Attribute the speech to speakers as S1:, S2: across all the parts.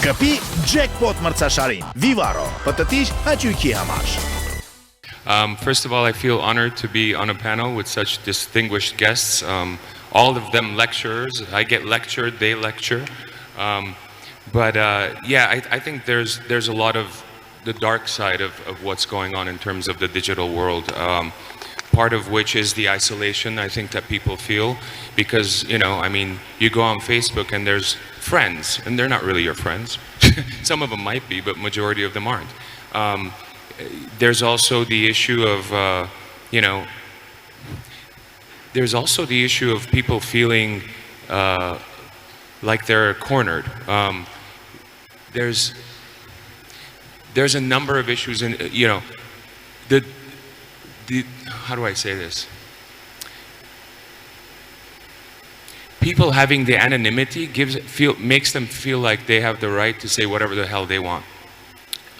S1: Կպի jackpot մրցաշարին Vivaro պատտիր հաճույքի համար
S2: First of all, I feel honored to be on a panel with such distinguished guests. All of them lecturers. I get lectured, they lecture. I think there's a lot of the dark side of what's going on in terms of the digital world. Part of which is the isolation I think that people feel because, you go on Facebook and there's friends and they're not really your friends. Some of them might be, but majority of them aren't. There's also the issue of, there's also the issue of people feeling like they're cornered. There's a number of issues in, how do I say this? People having the anonymity makes them feel like they have the right to say whatever the hell they want.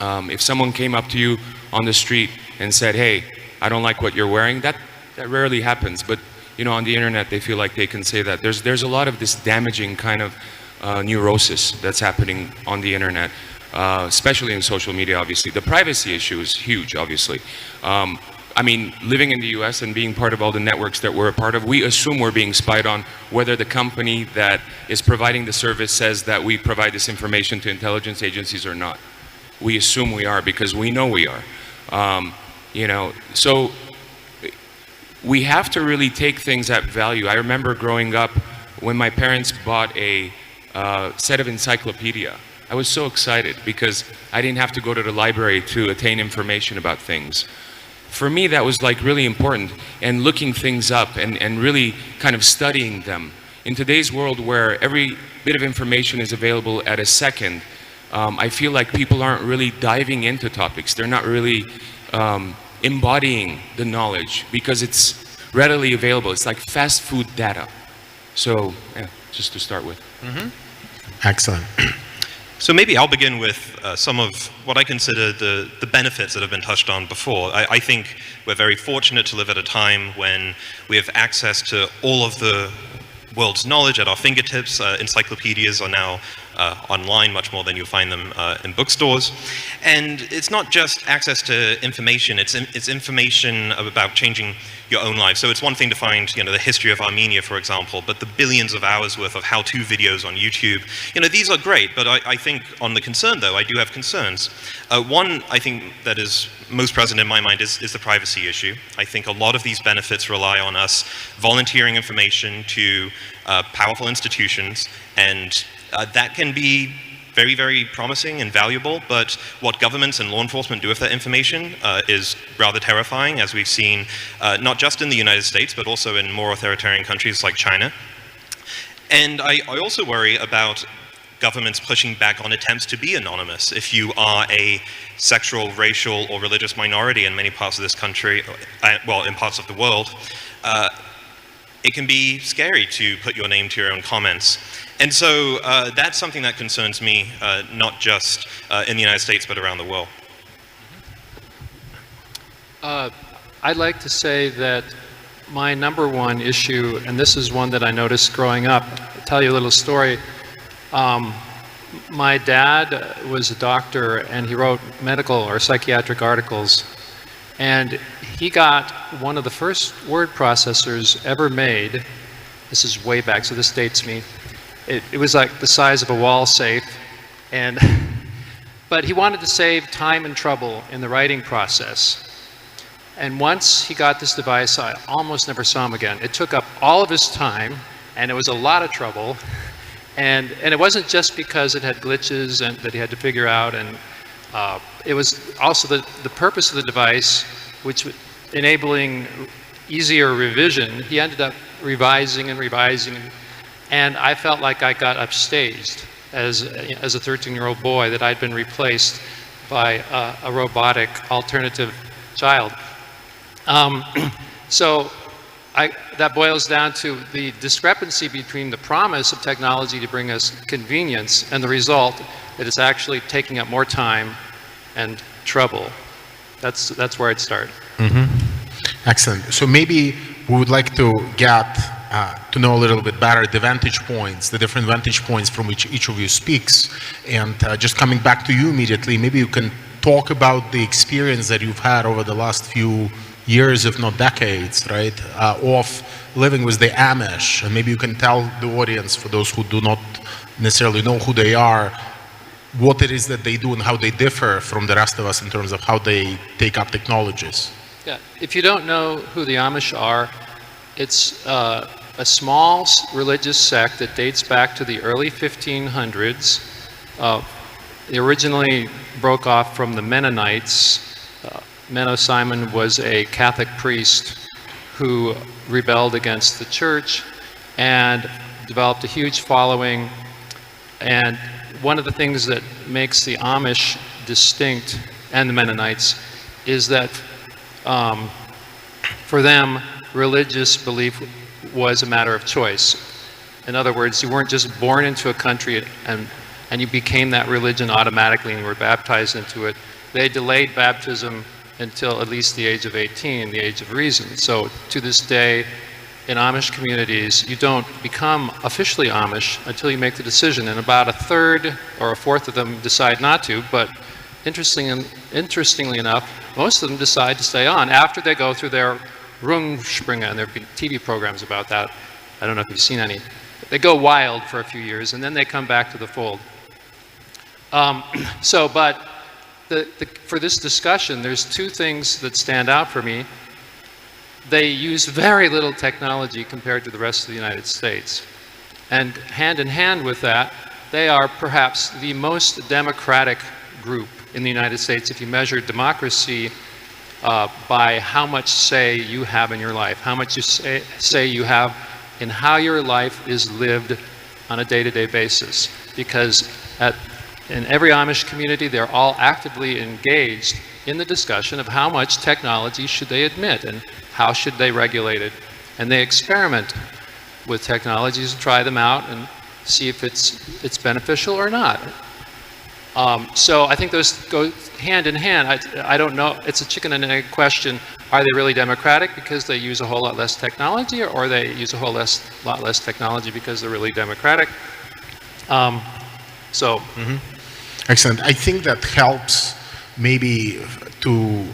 S2: If someone came up to you on the street and said, hey, I don't like what you're wearing, that rarely happens. But, on the internet, they feel like they can say that. There's a lot of this damaging kind of neurosis that's happening on the internet, especially in social media, obviously. The privacy issue is huge, obviously. Living in the US and being part of all the networks that we're a part of, we assume we're being spied on, whether the company that is providing the service says that we provide this information to intelligence agencies or not. We assume we are because we know we are. So we have to really take things at value. I remember growing up when my parents bought a set of encyclopedia. I was so excited because I didn't have to go to the library to attain information about things. For me, that was like really important, and looking things up and really kind of studying them. In today's world where every bit of information is available at a second, I feel like people aren't really diving into topics. They're not really embodying the knowledge because it's readily available. It's like fast food data. So, just to start with.
S3: Mm-hmm. Excellent. So maybe I'll begin with some of what I consider the benefits that have been touched on before. I think we're very fortunate to live at a time when we have access to all of the world's knowledge at our fingertips. Encyclopedias are now online much more than you'll find them in bookstores. And it's not just access to information, it's information about changing your own life. So it's one thing to find, the history of Armenia, for example, but the billions of hours worth of how-to videos on YouTube, these are great, but I think on the concern, though, I do have concerns. One, I think, that is most present in my mind is the privacy issue. I think a lot of these benefits rely on us volunteering information to powerful institutions, and that can be very, very promising and valuable, but what governments and law enforcement do with that information is rather terrifying, as we've seen not just in the United States, but also in more authoritarian countries like China. And I also worry about governments pushing back on attempts to be anonymous. If you are a sexual, racial, or religious minority in many parts of this country, well, in parts of the world, it can be scary to put your name to your own comments. And so that's something that concerns me, not just in the United States, but around the world.
S4: I'd like to say that my number one issue, and this is one that I noticed growing up, I'll tell you a little story. My dad was a doctor and he wrote medical or psychiatric articles, and he got one of the first word processors ever made. This is way back, so this dates me. It was like the size of a wall safe, but he wanted to save time and trouble in the writing process. And once he got this device, I almost never saw him again. It took up all of his time, and it was a lot of trouble. And it wasn't just because it had glitches and that he had to figure out, and it was also the purpose of the device, which enabling easier revision. He ended up revising and revising, and I felt like I got upstaged as a 13-year-old boy, that I'd been replaced by a robotic alternative child. So that boils down to the discrepancy between the promise of technology to bring us convenience and the result that it's actually taking up more time and trouble. That's where I'd start.
S3: Mm-hmm. Excellent. So maybe we would like to get
S5: to know a little bit better the vantage points, the different vantage points from which each of you speaks. And just coming back to you immediately, maybe you can talk about the experience that you've had over the last few years, if not decades, right, of living with the Amish. And maybe you can tell the audience, for those who do not necessarily know who they are, what it is that they do and how they differ from the rest of us in terms of how they take up technologies.
S4: Yeah, if you don't know who the Amish are, it's a small religious sect that dates back to the early 1500s. They originally broke off from the Mennonites. Menno Simon was a Catholic priest who rebelled against the church and developed a huge following. And one of the things that makes the Amish distinct, and the Mennonites, is that for them, religious belief was a matter of choice. In other words, you weren't just born into a country and you became that religion automatically and you were baptized into it. They delayed baptism until at least the age of 18, the age of reason. So to this day, in Amish communities, you don't become officially Amish until you make the decision, and about a third or a fourth of them decide not to, but interestingly enough, most of them decide to stay on after they go through their Rungspringer, and there have been TV programs about that. I don't know if you've seen any. They go wild for a few years, and then they come back to the fold. For this discussion, there's two things that stand out for me. They use very little technology compared to the rest of the United States. And hand in hand with that, they are perhaps the most democratic group in the United States if you measure democracy by how much say you have in your life, how much you say you have in how your life is lived on a day-to-day basis. Because in every Amish community, they're all actively engaged in the discussion of how much technology should they admit and how should they regulate it. And they experiment with technologies and try them out and see if it's beneficial or not. So I think those go hand in hand. I don't know, it's a chicken and egg question. Are they really democratic because they use a whole lot less technology, or they use a whole lot less technology because they're really democratic?
S5: Excellent. I think that helps maybe to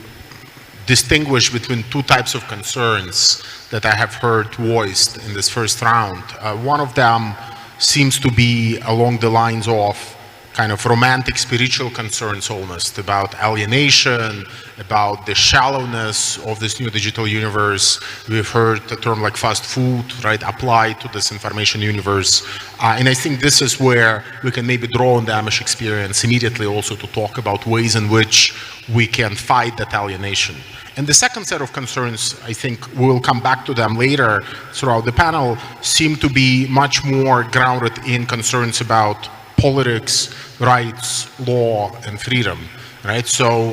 S5: distinguish between two types of concerns that I have heard voiced in this first round. One of them seems to be along the lines of kind of romantic spiritual concerns almost about alienation, about the shallowness of this new digital universe. We've heard the term like fast food, right, applied to this information universe. And I think this is where we can maybe draw on the Amish experience immediately also to talk about ways in which we can fight that alienation. And the second set of concerns, I think we'll come back to them later throughout the panel, seem to be much more grounded in concerns about politics, rights, law, and freedom, right? So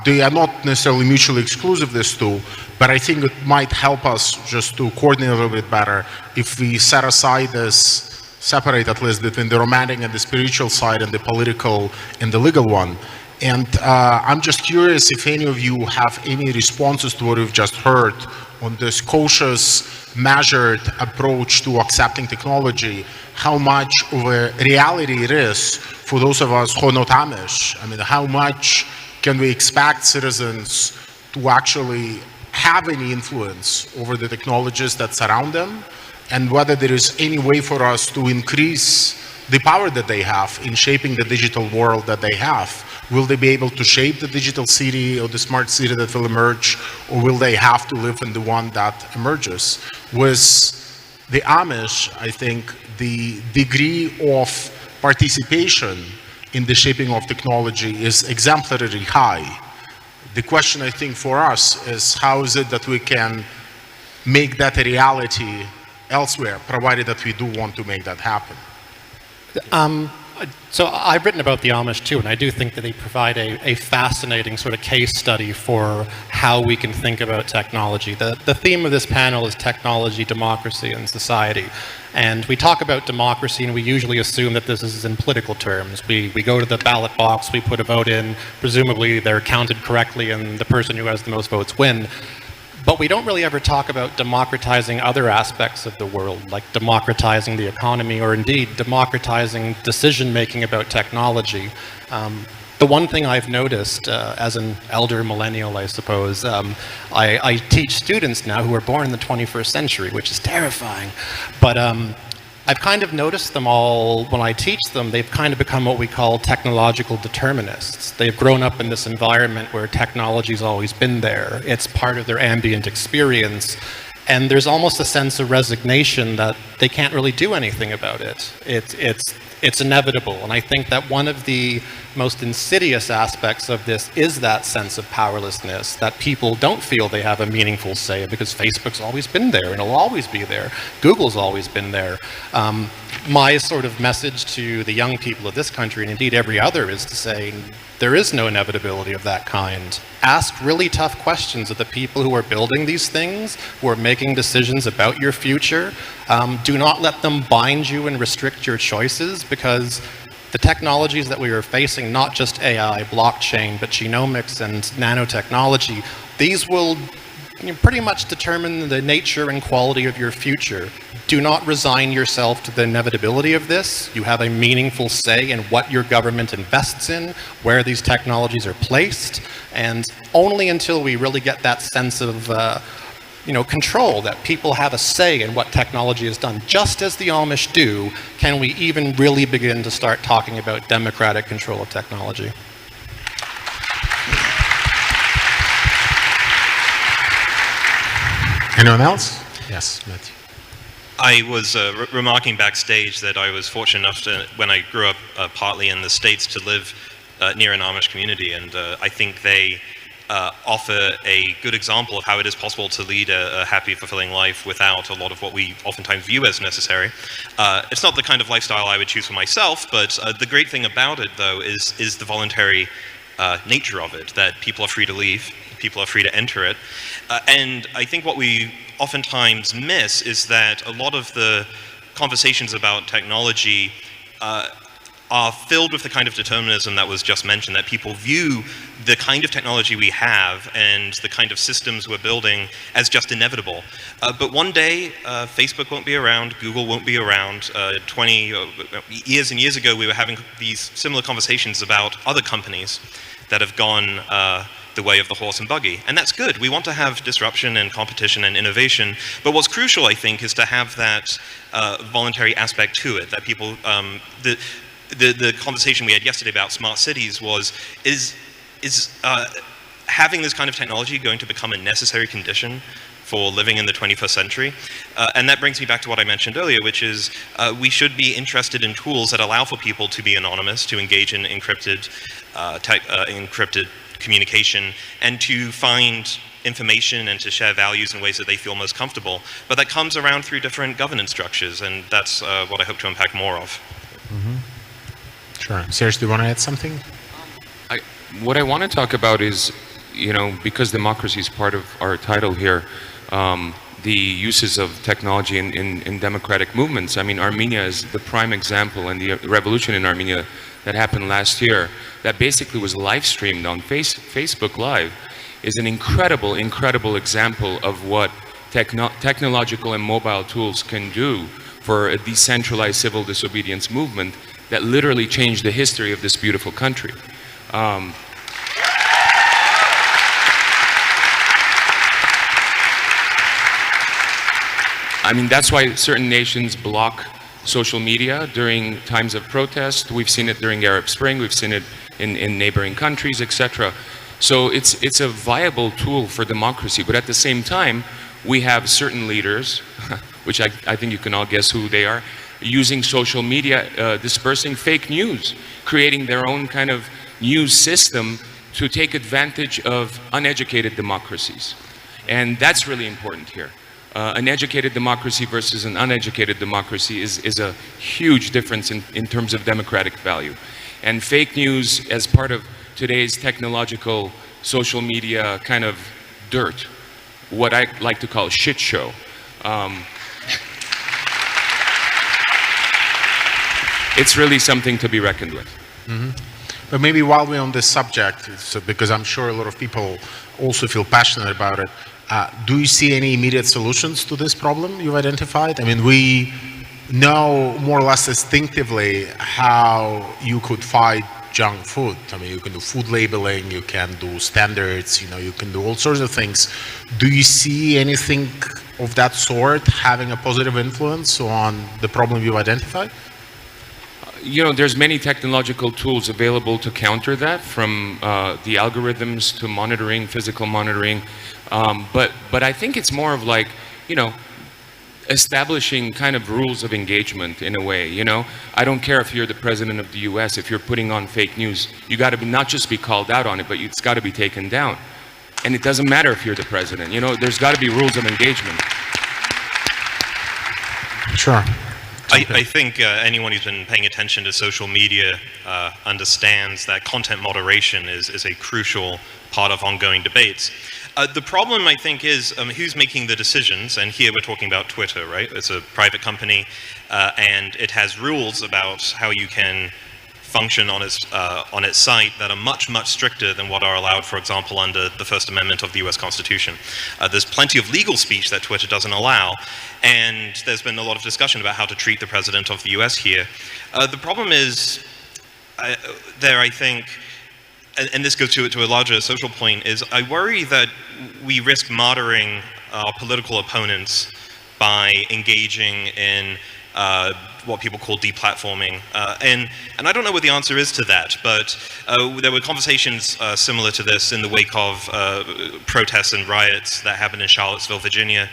S5: they are not necessarily mutually exclusive, these two, but I think it might help us just to coordinate a little bit better if we set aside this, separate at least between the romantic and the spiritual side and the political and the legal one. And I'm just curious if any of you have any responses to what we've just heard on this cautious, measured approach to accepting technology, how much of a reality it is for those of us who are not Amish. I mean, how much can we expect citizens to actually have any influence over the technologies that surround them, and whether there is any way for us to increase the power that they have in shaping the digital world that they have. Will they be able to shape the digital city or the smart city that will emerge, or will they have to live in the one that emerges? With the Amish, I think the degree of participation in the shaping of technology is exemplarily high. The question, I think, for us is how is it that we can make that a reality elsewhere, provided that we do want to make that happen?
S6: So I've written about the Amish too, and I do think that they provide a fascinating sort of case study for how we can think about technology. The theme of this panel is technology, democracy, and society. And we talk about democracy, and we usually assume that this is in political terms. We go to the ballot box, we put a vote in, presumably they're counted correctly, and the person who has the most votes win. But we don't really ever talk about democratizing other aspects of the world, like democratizing the economy, or indeed democratizing decision-making about technology. The one thing I've noticed as an elder millennial, I suppose, I teach students now who are born in the 21st century, which is terrifying. But I've kind of noticed them all, when I teach them, they've kind of become what we call technological determinists. They've grown up in this environment where technology's always been there. It's part of their ambient experience. And there's almost a sense of resignation that they can't really do anything about it. It's inevitable. And I think that one of the most insidious aspects of this is that sense of powerlessness, that people don't feel they have a meaningful say, because Facebook's always been there and it'll always be there. Google's always been there. My sort of message to the young people of this country, and indeed every other, is to say there is no inevitability of that kind. Ask really tough questions of the people who are building these things, who are making decisions about your future. Do not let them bind you and restrict your choices, because the technologies that we are facing, not just AI, blockchain, but genomics and nanotechnology, these will pretty much determine the nature and quality of your future. Do not resign yourself to the inevitability of this. You have a meaningful say in what your government invests in, where these technologies are placed, and only until we really get that sense of control, that people have a say in what technology is done, just as the Amish do, can we even really begin to start talking about democratic control of technology.
S5: Anyone else? Yes, Matthew.
S3: I was remarking backstage that I was fortunate enough to, when I grew up partly in the States, to live near an Amish community, and I think they offer a good example of how it is possible to lead a happy, fulfilling life without a lot of what we oftentimes view as necessary. It's not the kind of lifestyle I would choose for myself, but the great thing about it, though, is the voluntary nature of it, that people are free to leave, people are free to enter it. And I think what we oftentimes miss is that a lot of the conversations about technology are filled with the kind of determinism that was just mentioned, that people view the kind of technology we have and the kind of systems we're building as just inevitable. But one day, Facebook won't be around, Google won't be around. 20 years and years ago, we were having these similar conversations about other companies that have gone the way of the horse and buggy. And that's good. We want to have disruption and competition and innovation. But what's crucial, I think, is to have that voluntary aspect to it, that people, the conversation we had yesterday about smart cities is having this kind of technology going to become a necessary condition for living in the 21st century? And that brings me back to what I mentioned earlier, which is we should be interested in tools that allow for people to be anonymous, to engage in encrypted communication, and to find information and to share values in ways that they feel most comfortable. But that comes around through different governance structures, and that's what I hope to unpack more of.
S5: Mm-hmm. Sure. Serge, do you want to add something?
S2: What I want to talk about is, because democracy is part of our title here, the uses of technology in democratic movements. I mean, Armenia is the prime example, and the revolution in Armenia that happened last year, that basically was live streamed on Facebook Live, is an incredible, incredible example of what technological and mobile tools can do for a decentralized civil disobedience movement that literally changed the history of this beautiful country. I mean, that's why certain nations block social media during times of protest. We've seen it during Arab Spring, we've seen it in neighboring countries, etc. So it's a viable tool for democracy, but at the same time, we have certain leaders, which I think you can all guess who they are, using social media, dispersing fake news, creating their own kind of news system to take advantage of uneducated democracies. And that's really important here. An educated democracy versus an uneducated democracy is a huge difference in terms of democratic value. And fake news as part of today's technological social media kind of dirt, what I like to call a shit show. It's really something to be reckoned with.
S5: Mm-hmm. But maybe while we're on this subject, because I'm sure a lot of people also feel passionate about it, Do you see any immediate solutions to this problem you've identified? I mean, we know more or less instinctively how you could fight junk food. I mean, you can do food labeling, you can do standards, you can do all sorts of things. Do you see anything of that sort having a positive influence on the problem you've identified?
S2: There's many technological tools available to counter that, from the algorithms to monitoring, physical monitoring. But I think it's more of like, establishing kind of rules of engagement in a way. I don't care if you're the president of the US, if you're putting on fake news, you got to not just be called out on it, but it's got to be taken down. And it doesn't matter if you're the president. There's got to be rules of engagement.
S5: Sure.
S3: I think anyone who's been paying attention to social media understands that content moderation is a crucial part of ongoing debates. The problem, I think, is who's making the decisions, and here we're talking about Twitter, right? It's a private company, and it has rules about how you can function on its site that are much, much stricter than what are allowed, for example, under the First Amendment of the US Constitution. There's plenty of legal speech that Twitter doesn't allow, and there's been a lot of discussion about how to treat the president of the US here. The problem is, I think, and this goes to a larger social point, is I worry that we risk martyring our political opponents by engaging in what people call deplatforming. And I don't know what the answer is to that, but there were conversations similar to this in the wake of protests and riots that happened in Charlottesville, Virginia.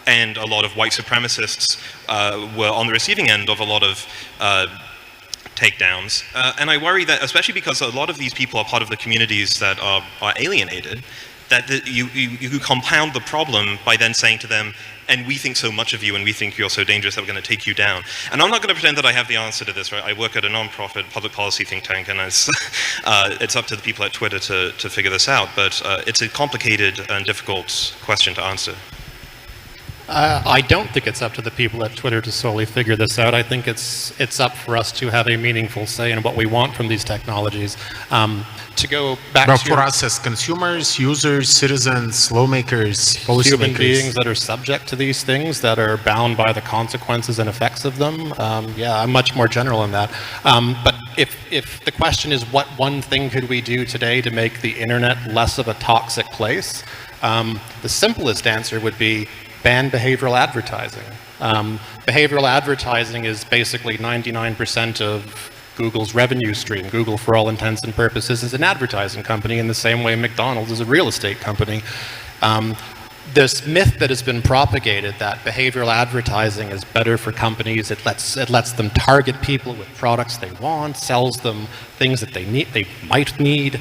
S3: And a lot of white supremacists were on the receiving end of a lot of takedowns. And I worry that, especially because a lot of these people are part of the communities that are alienated, that you compound the problem by then saying to them, and we think so much of you and we think you're so dangerous that we're going to take you down. And I'm not going to pretend that I have the answer to this, right? I work at a non-profit public policy think tank, and it's up to the people at Twitter to figure this out, but it's a complicated and difficult question to answer.
S6: I don't think it's up to the people at Twitter to solely figure this out. I think it's up for us to have a meaningful say in what we want from these technologies. To go back
S5: but
S6: to
S5: for us as consumers, users, citizens, lawmakers, policymakers,
S6: human beings that are subject to these things, that are bound by the consequences and effects of them, yeah, I'm much more general in that. But if the question is what one thing could we do today to make the internet less of a toxic place, the simplest answer would be ban behavioral advertising. Behavioral advertising is basically 99% of Google's revenue stream. Google, for all intents and purposes, is an advertising company in the same way McDonald's is a real estate company. This myth that has been propagated that behavioral advertising is better for companies, it lets them target people with products they want, sells them things that they might need.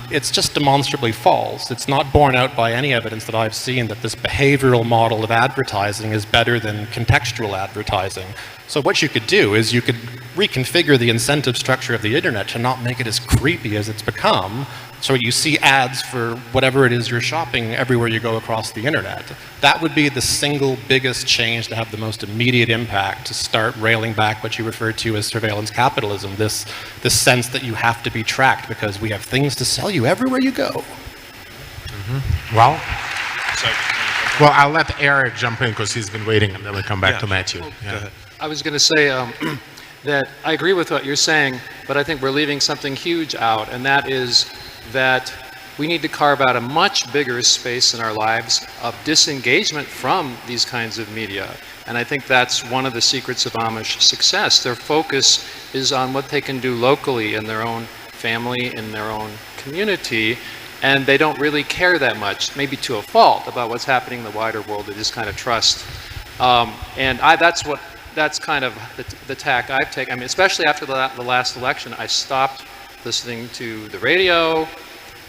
S6: It's just demonstrably false. It's not borne out by any evidence that I've seen that this behavioral model of advertising is better than contextual advertising. So what you could do is you could reconfigure the incentive structure of the internet to not make it as creepy as it's become, so you see ads for whatever it is you're shopping everywhere you go across the internet. That would be the single biggest change to have the most immediate impact to start railing back what you referred to as surveillance capitalism, this sense that you have to be tracked because we have things to sell you everywhere you go.
S5: Mm-hmm. Well, I'll let Eric jump in because he's been waiting, and then we'll come back to Matthew.
S4: Go ahead. I was going to say that I agree with what you're saying, but I think we're leaving something huge out, and that is that we need to carve out a much bigger space in our lives of disengagement from these kinds of media. And I think that's one of the secrets of Amish success. Their focus is on what they can do locally in their own family, in their own community, and they don't really care that much, maybe to a fault, about what's happening in the wider world. They just kind of trust. That's kind of the tack I've taken. I mean, especially after the last election, I stopped listening to the radio,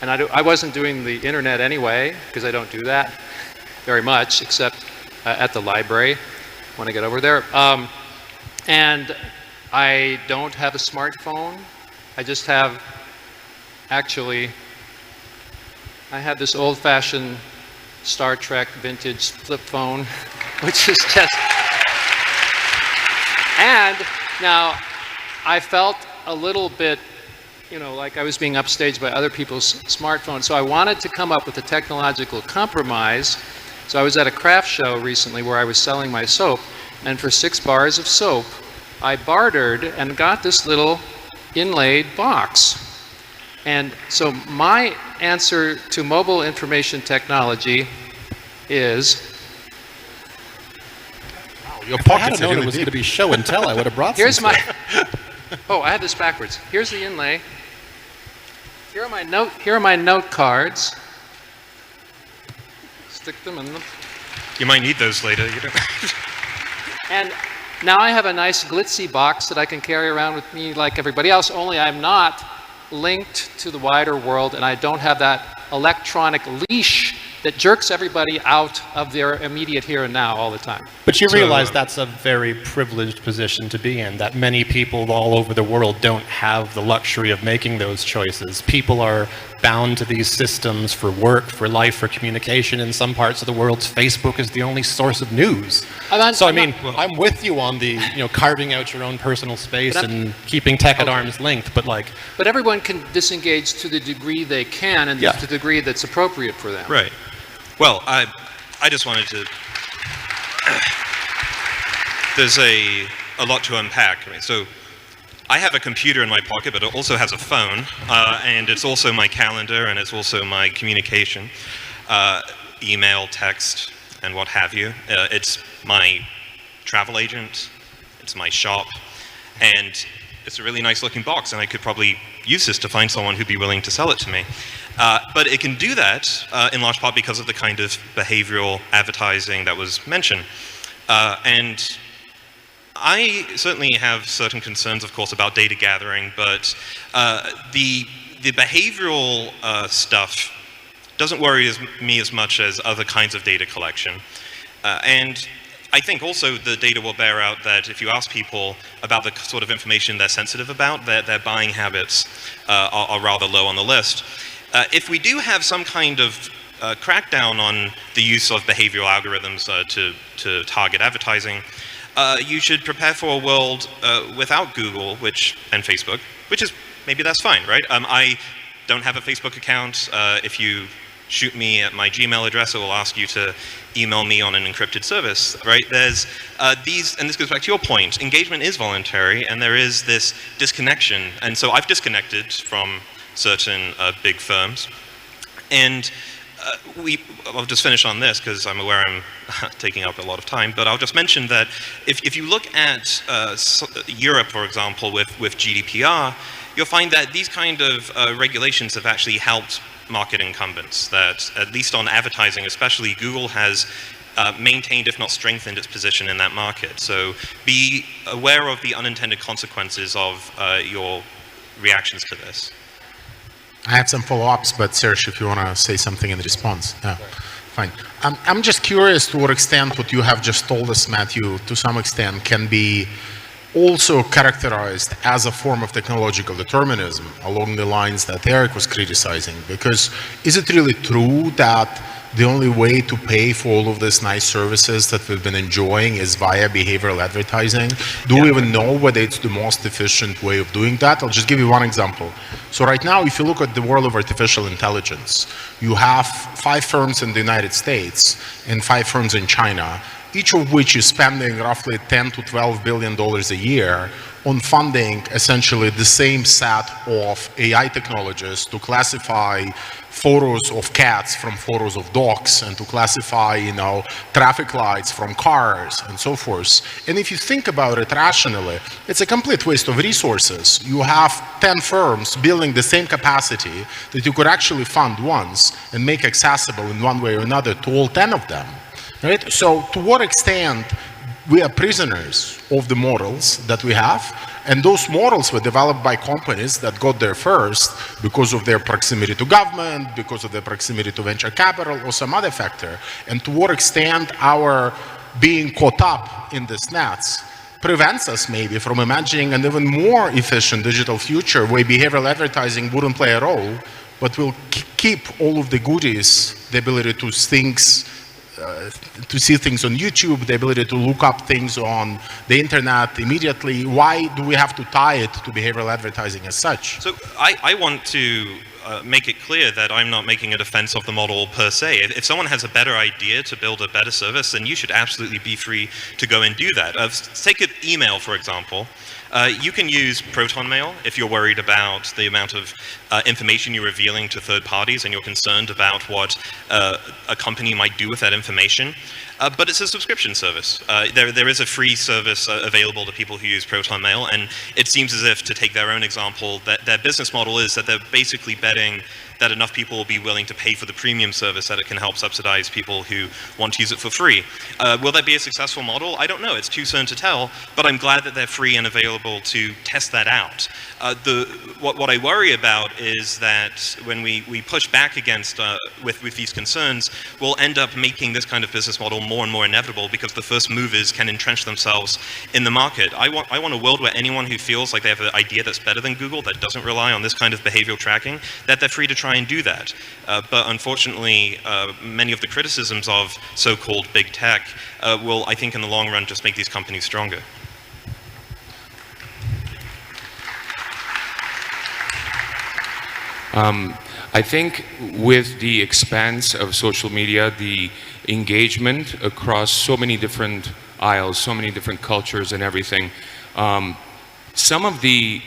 S4: and I wasn't doing the internet anyway, because I don't do that very much, except at the library when I get over there. And I don't have a smartphone. I just have, actually, I have this old-fashioned Star Trek vintage flip phone, which is just... And now, I felt a little bit you know, like I was being upstaged by other people's smartphones. So I wanted to come up with a technological compromise. So I was at a craft show recently where I was selling my soap, and for 6 bars of soap, I bartered and got this little inlaid box. And so my answer to mobile information technology is...
S5: Your
S6: If I had
S5: pockets are
S6: known
S5: really
S6: it was going
S5: deep.
S6: to be show and tell, I would have brought
S4: Here's
S6: some.
S4: my... Oh, I have this backwards. Here's the inlay. Here are my note cards. Stick them in them.
S3: You might need those later. You don't.
S4: And now I have a nice glitzy box that I can carry around with me like everybody else, only I'm not linked to the wider world, and I don't have that electronic leash that jerks everybody out of their immediate here and now all the time.
S6: But you realize that's a very privileged position to be in, that many people all over the world don't have the luxury of making those choices. People are bound to these systems for work, for life, for communication. In some parts of the world, Facebook is the only source of news. I'm with you on the, you know, carving out your own personal space and keeping tech at arm's length, but like...
S4: But everyone can disengage to the degree they can and to the degree that's appropriate for them.
S3: Right. Well, I just wanted to... There's a lot to unpack. I mean, so I have a computer in my pocket, but it also has a phone, and it's also my calendar, and it's also my communication, email, text, and what have you. It's my travel agent, it's my shop, and it's a really nice looking box, and I could probably use this to find someone who'd be willing to sell it to me. But it can do that in large part because of the kind of behavioral advertising that was mentioned. And I certainly have certain concerns, of course, about data gathering, but the behavioral stuff doesn't worry me as much as other kinds of data collection. And I think also the data will bear out that if you ask people about the sort of information they're sensitive about, their buying habits are rather low on the list. If we do have some kind of crackdown on the use of behavioral algorithms to target advertising, you should prepare for a world without Google and Facebook, which is, maybe that's fine, right? I don't have a Facebook account. If you shoot me at my Gmail address, it will ask you to email me on an encrypted service, right? There's these, and this goes back to your point, engagement is voluntary, and there is this disconnection. And so I've disconnected from certain big firms. And I'll just finish on this because I'm aware I'm taking up a lot of time, but I'll just mention that if you look at Europe, for example, with GDPR, you'll find that these kind of regulations have actually helped market incumbents, that at least on advertising especially, Google has maintained, if not strengthened, its position in that market. So be aware of the unintended consequences of your reactions to this.
S5: I have some follow-ups, but Serge, if you want to say something in response. Yeah, fine. I'm just curious to what extent what you have just told us, Matthew, to some extent can be also characterized as a form of technological determinism along the lines that Eric was criticizing. Because is it really true that the only way to pay for all of these nice services that we've been enjoying is via behavioral advertising? Do we even know whether it's the most efficient way of doing that? I'll just give you one example. So right now, if you look at the world of artificial intelligence, you have 5 firms in the United States and 5 firms in China, each of which is spending roughly $10 to $12 billion a year on funding essentially the same set of AI technologies to classify photos of cats from photos of dogs and to classify, traffic lights from cars and so forth. And if you think about it rationally, it's a complete waste of resources. You have 10 firms building the same capacity that you could actually fund once and make accessible in one way or another to all 10 of them. Right? So to what extent we are prisoners of the models that we have, and those models were developed by companies that got there first because of their proximity to government, because of their proximity to venture capital or some other factor, and to what extent our being caught up in this nets prevents us maybe from imagining an even more efficient digital future where behavioral advertising wouldn't play a role, but will keep all of the goodies, the ability to things to see things on YouTube, the ability to look up things on the internet immediately. Why do we have to tie it to behavioral advertising as such?
S3: So I want to make it clear that I'm not making a defense of the model per se. If someone has a better idea to build a better service, then you should absolutely be free to go and do that. Take an email, for example. You can use Proton Mail if you're worried about the amount of information you're revealing to third parties and you're concerned about what a company might do with that information. But it's a subscription service. There is a free service available to people who use Proton Mail, and it seems as if, to take their own example, that their business model is that they're basically betting that enough people will be willing to pay for the premium service that it can help subsidize people who want to use it for free. Will that be a successful model? I don't know. It's too soon to tell, but I'm glad that they're free and available to test that out. What I worry about is that when we push back against with these concerns, we'll end up making this kind of business model more and more inevitable because the first movers can entrench themselves in the market. I want a world where anyone who feels like they have an idea that's better than Google, that doesn't rely on this kind of behavioral tracking, that they're free to try and do that. But unfortunately, many of the criticisms of so-called big tech will, I think, in the long run, just make these companies stronger.
S2: I think with the expanse of social media, the engagement across so many different aisles, so many different cultures and everything, some of the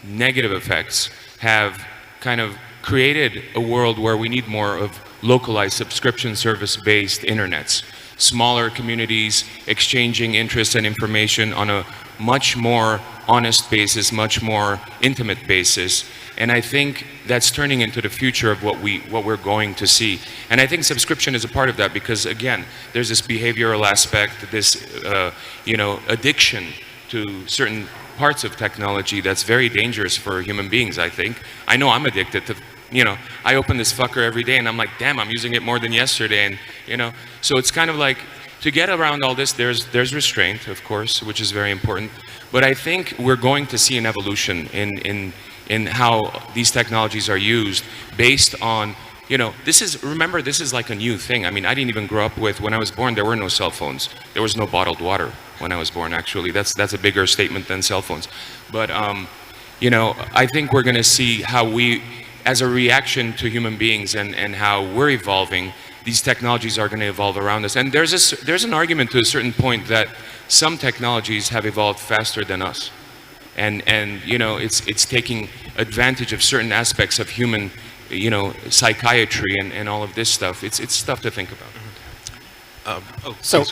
S2: negative effects have kind of created a world where we need more of localized subscription service-based internets. Smaller communities exchanging interests and information on a much more honest basis, much more intimate basis. And I think that's turning into the future of what we're going to see. And I think subscription is a part of that because, again, there's this behavioral aspect, this addiction to certain parts of technology that's very dangerous for human beings, I think. I know I'm addicted to, I open this fucker every day and I'm like, damn, I'm using it more than yesterday. And, so it's kind of like, to get around all this, there's restraint, of course, which is very important. But I think we're going to see an evolution in how these technologies are used based on, this is like a new thing. I mean, I didn't even grow up with, when I was born, there were no cell phones. There was no bottled water when I was born, actually. That's a bigger statement than cell phones. But, I think we're going to see how we, as a reaction to human beings and how we're evolving, these technologies are going to evolve around us. And there's an argument to a certain point that some technologies have evolved faster than us. And it's taking advantage of certain aspects of human, psychiatry and all of this stuff. It's stuff to think about.
S6: So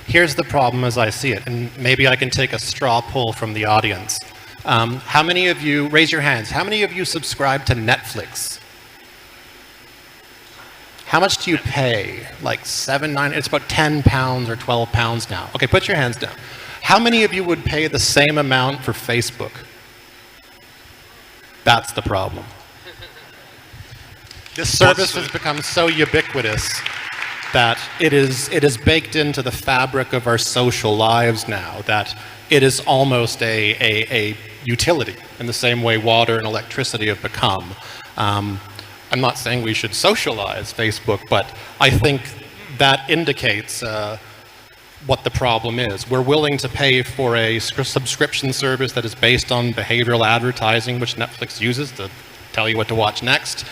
S6: here's the problem as I see it, and maybe I can take a straw poll from the audience. How many of you, raise your hands, how many of you subscribe to Netflix? How much do you pay? Like $7, it's about £10 or £12 now. Okay, put your hands down. How many of you would pay the same amount for Facebook? That's the problem. This service has become so ubiquitous that it is baked into the fabric of our social lives now, that it is almost a utility in the same way water and electricity have become. I'm not saying we should socialize Facebook, but I think that indicates what the problem is. We're willing to pay for a subscription service that is based on behavioral advertising, which Netflix uses to tell you what to watch next,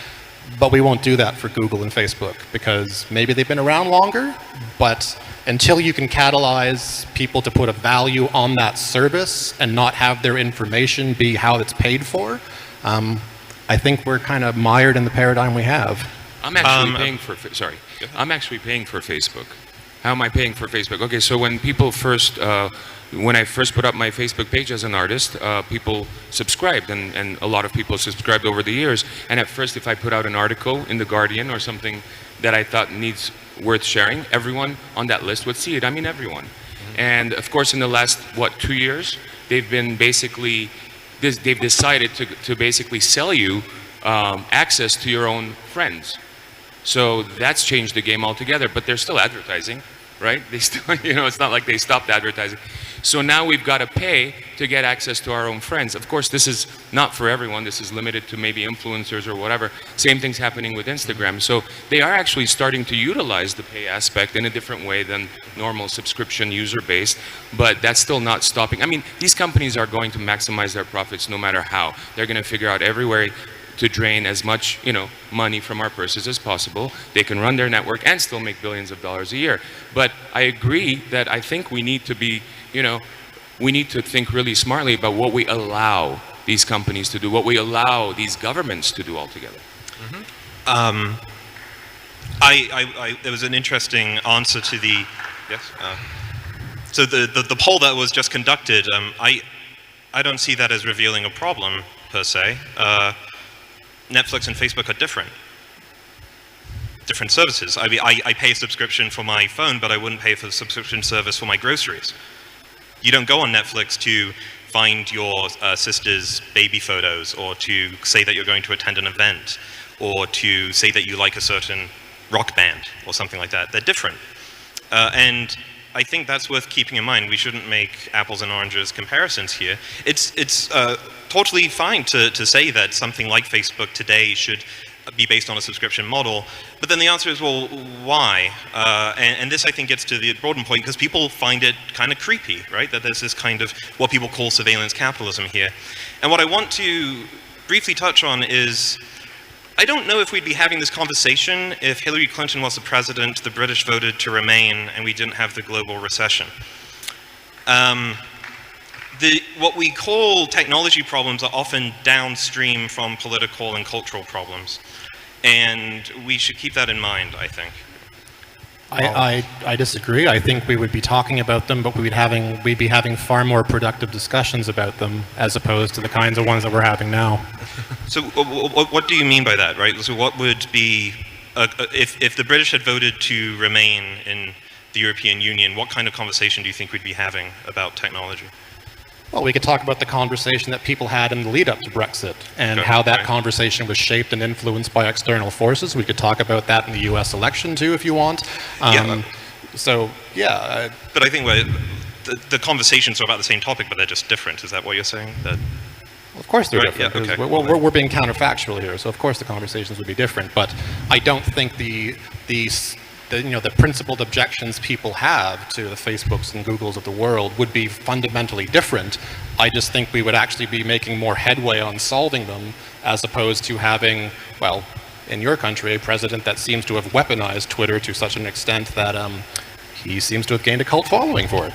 S6: but we won't do that for Google and Facebook because maybe they've been around longer, but until you can catalyze people to put a value on that service and not have their information be how it's paid for, I think we're kind of mired in the paradigm we have.
S2: I'm actually paying for, I'm actually paying for Facebook. How am I paying for Facebook? Okay, so when people when I first put up my Facebook page as an artist, people subscribed, and a lot of people subscribed over the years. And at first, if I put out an article in The Guardian or something that I thought needs worth sharing, everyone on that list would see it. I mean, everyone. And of course, in the last, 2 years, they've been basically, they've decided to basically sell you access to your own friends. So that's changed the game altogether, but they're still advertising, right? They still, it's not like they stopped advertising. So now we've got to pay to get access to our own friends. Of course, this is not for everyone. This is limited to maybe influencers or whatever. Same thing's happening with Instagram. So they are actually starting to utilize the pay aspect in a different way than normal subscription user-based, but that's still not stopping. I mean, these companies are going to maximize their profits no matter how. They're going to figure out every way to drain as much, money from our purses as possible. They can run their network and still make billions of dollars a year. But I agree that I think we need to be, we need to think really smartly about what we allow these companies to do, what we allow these governments to do altogether.
S3: There was an interesting answer to the, yes? So the poll that was just conducted, I don't see that as revealing a problem per se. Netflix and Facebook are different services. I mean, I pay a subscription for my phone, but I wouldn't pay for a subscription service for my groceries. You don't go on Netflix to find your sister's baby photos, or to say that you're going to attend an event, or to say that you like a certain rock band, or something like that. They're different. And I think that's worth keeping in mind. We shouldn't make apples and oranges comparisons here. It's totally fine to say that something like Facebook today should be based on a subscription model, but then the answer is, well, why? And this, I think, gets to the broader point, because people find it kind of creepy, right? That there's this kind of what people call surveillance capitalism here. And what I want to briefly touch on is, I don't know if we'd be having this conversation if Hillary Clinton was the president, the British voted to remain, and we didn't have the global recession. What we call technology problems are often downstream from political and cultural problems. And we should keep that in mind, I think.
S6: I disagree. I think we would be talking about them, but we'd be having far more productive discussions about them, as opposed to the kinds of ones that we're having now.
S3: So what do you mean by that, right? So what would be, if the British had voted to remain in the European Union, what kind of conversation do you think we'd be having about technology?
S6: Well, we could talk about the conversation that people had in the lead up to Brexit, and how that conversation was shaped and influenced by external forces. We could talk about that in the US election too, if you want. So, yeah.
S3: But I think the conversations are about the same topic, but they're just different. Is that what you're saying? That...
S6: Well, of course they're different.
S3: Yeah, okay.
S6: We're being counterfactual here, so of course the conversations would be different. But I don't think the principled objections people have to the Facebooks and Googles of the world would be fundamentally different. I just think we would actually be making more headway on solving them, as opposed to having, well, in your country, a president that seems to have weaponized Twitter to such an extent that he seems to have gained a cult following for it.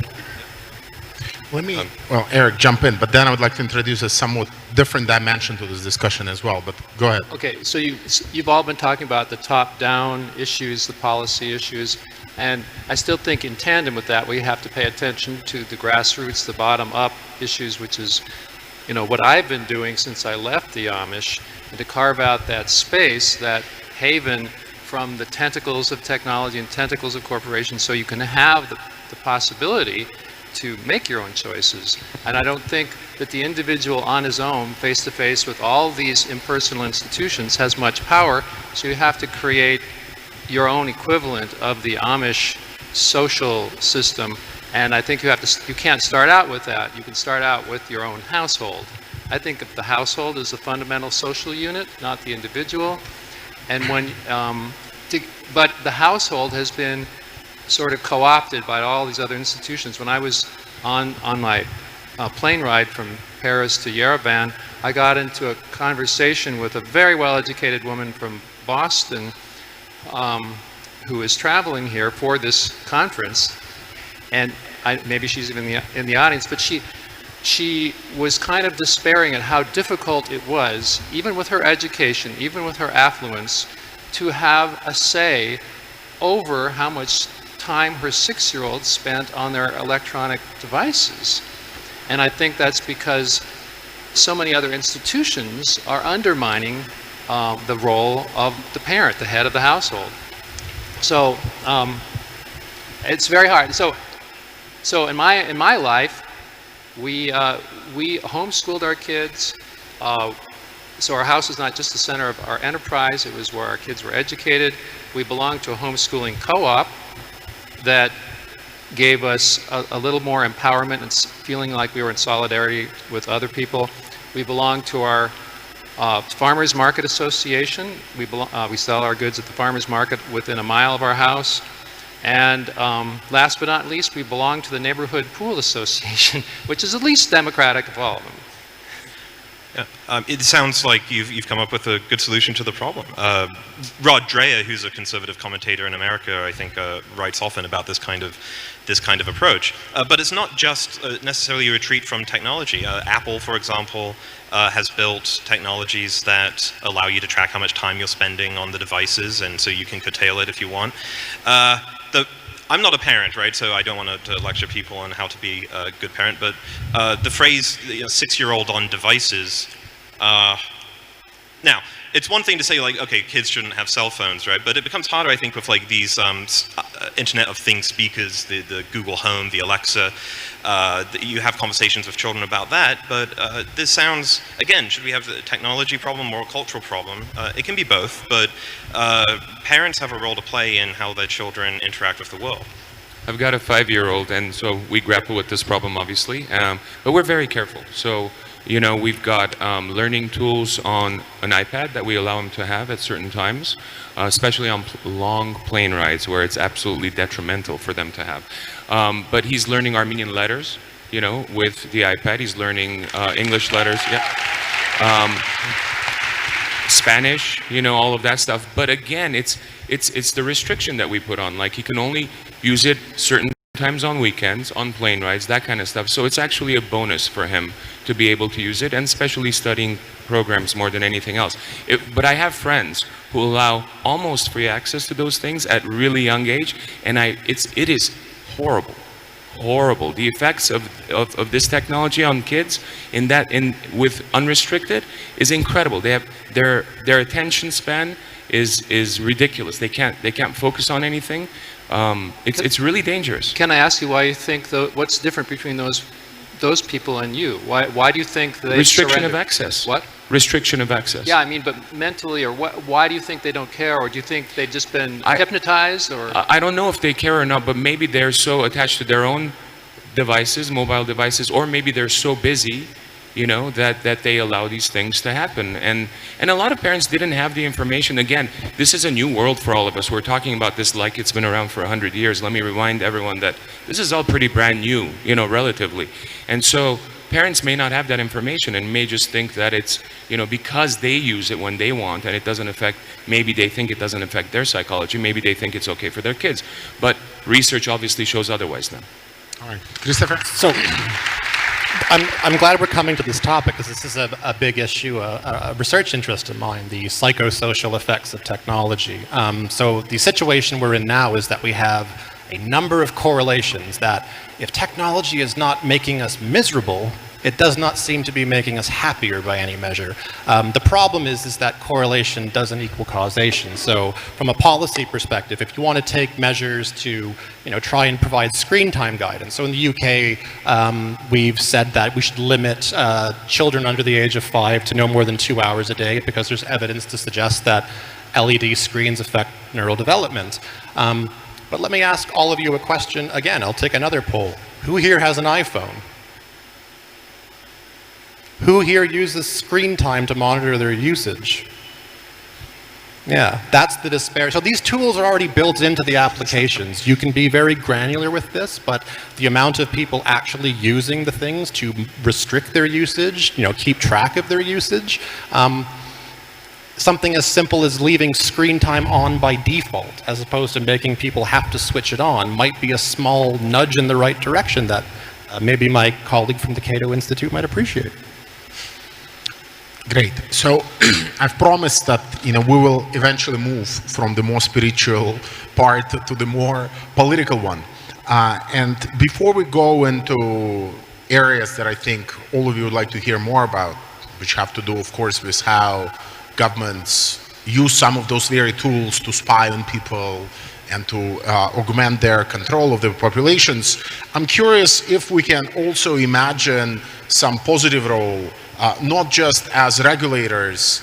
S5: Let me, Eric, jump in, but then I would like to introduce a somewhat different dimension to this discussion as well, but go ahead.
S4: Okay, so you've all been talking about the top-down issues, the policy issues, and I still think in tandem with that, we have to pay attention to the grassroots, the bottom-up issues, which is, what I've been doing since I left the Amish, and to carve out that space, that haven from the tentacles of technology and tentacles of corporations, so you can have the possibility to make your own choices. And I don't think that the individual on his own, face to face with all these impersonal institutions, has much power. So you have to create your own equivalent of the Amish social system. And I think you can't start out with that. You can start out with your own household. I think of the household as the fundamental social unit, not the individual. And but the household has been sort of co-opted by all these other institutions. When I was on my plane ride from Paris to Yerevan, I got into a conversation with a very well-educated woman from Boston who is traveling here for this conference, and maybe she's even in the audience, but she was kind of despairing at how difficult it was, even with her education, even with her affluence, to have a say over how much time her 6-year-old spent on their electronic devices. And I think that's because so many other institutions are undermining the role of the parent, the head of the household. So it's very hard. So in my life, we homeschooled our kids. So our house was not just the center of our enterprise, it was where our kids were educated. We belonged to a homeschooling co-op that gave us a little more empowerment and feeling like we were in solidarity with other people. We belong to our Farmers Market Association. We sell our goods at the farmers market within a mile of our house. And last but not least, we belong to the Neighborhood Pool Association, which is the least democratic of all of them.
S3: Yeah. It sounds like you've come up with a good solution to the problem. Rod Dreher, who's a conservative commentator in America, I think writes often about this kind of approach. But it's not just necessarily a retreat from technology. Apple, for example, has built technologies that allow you to track how much time you're spending on the devices, and so you can curtail it if you want. I'm not a parent, right, so I don't want to lecture people on how to be a good parent, but the phrase 6-year-old on devices, now, it's one thing to say, like, okay, kids shouldn't have cell phones, right, but it becomes harder, I think, with like these Internet of Things speakers, the Google Home, the Alexa. You have conversations with children about that, but this sounds, again, should we have a technology problem or a cultural problem? It can be both, but parents have a role to play in how their children interact with the world.
S2: I've got a 5-year-old, and so we grapple with this problem, obviously, but we're very careful. So, you know, we've got learning tools on an iPad that we allow him to have at certain times, especially on long plane rides where it's absolutely detrimental for them to have. But he's learning Armenian letters, you know, with the iPad. He's learning English letters, Spanish, you know, all of that stuff. But again, it's the restriction that we put on. Like, he can only use it certain times on weekends, on plane rides, that kind of stuff. So it's actually a bonus for him to be able to use it, and especially studying programs more than anything else. But I have friends who allow almost free access to those things at really young age, and it is horrible. Horrible. The effects of this technology on kids with unrestricted is incredible. They have their attention span is ridiculous. They can't focus on anything. It's really dangerous.
S4: Can I ask you why you think what's different between those people and you? Why do you think they
S2: restriction of access?
S4: What?
S2: Restriction of access.
S4: Yeah, I mean, but mentally, or why do you think they don't care, or do you think they've just been hypnotized, or?
S2: I don't know if they care or not, but maybe they're so attached to their own devices, mobile devices, or maybe they're so busy, you know, that they allow these things to happen. And a lot of parents didn't have the information. Again, this is a new world for all of us. We're talking about this like it's been around for 100 years. Let me remind everyone that this is all pretty brand new, you know, relatively. And so parents may not have that information and may just think that it's, you know, because they use it when they want and it doesn't affect, maybe they think it doesn't affect their psychology, maybe they think it's okay for their kids. But research obviously shows otherwise now.
S5: All right, Christopher?
S6: So, I'm glad we're coming to this topic because this is a big issue, a research interest of mine, the psychosocial effects of technology. So the situation we're in now is that we have a number of correlations that if technology is not making us miserable, it does not seem to be making us happier by any measure. The problem is that correlation doesn't equal causation. So from a policy perspective, if you want to take measures to, you know, try and provide screen time guidance. So in the UK, we've said that we should limit children under the age of 5 to no more than 2 hours a day because there's evidence to suggest that LED screens affect neural development. But let me ask all of you a question again. I'll take another poll. Who here has an iPhone? Who here uses screen time to monitor their usage? Yeah, that's the despair. So these tools are already built into the applications. You can be very granular with this, but the amount of people actually using the things to restrict their usage, you know, keep track of their usage, something as simple as leaving screen time on by default, as opposed to making people have to switch it on, might be a small nudge in the right direction that maybe my colleague from the Cato Institute might appreciate.
S5: Great. So I've promised that, you know, we will eventually move from the more spiritual part to the more political one. And before we go into areas that I think all of you would like to hear more about, which have to do, of course, with how governments use some of those very tools to spy on people and to augment their control of the populations, I'm curious if we can also imagine some positive role not just as regulators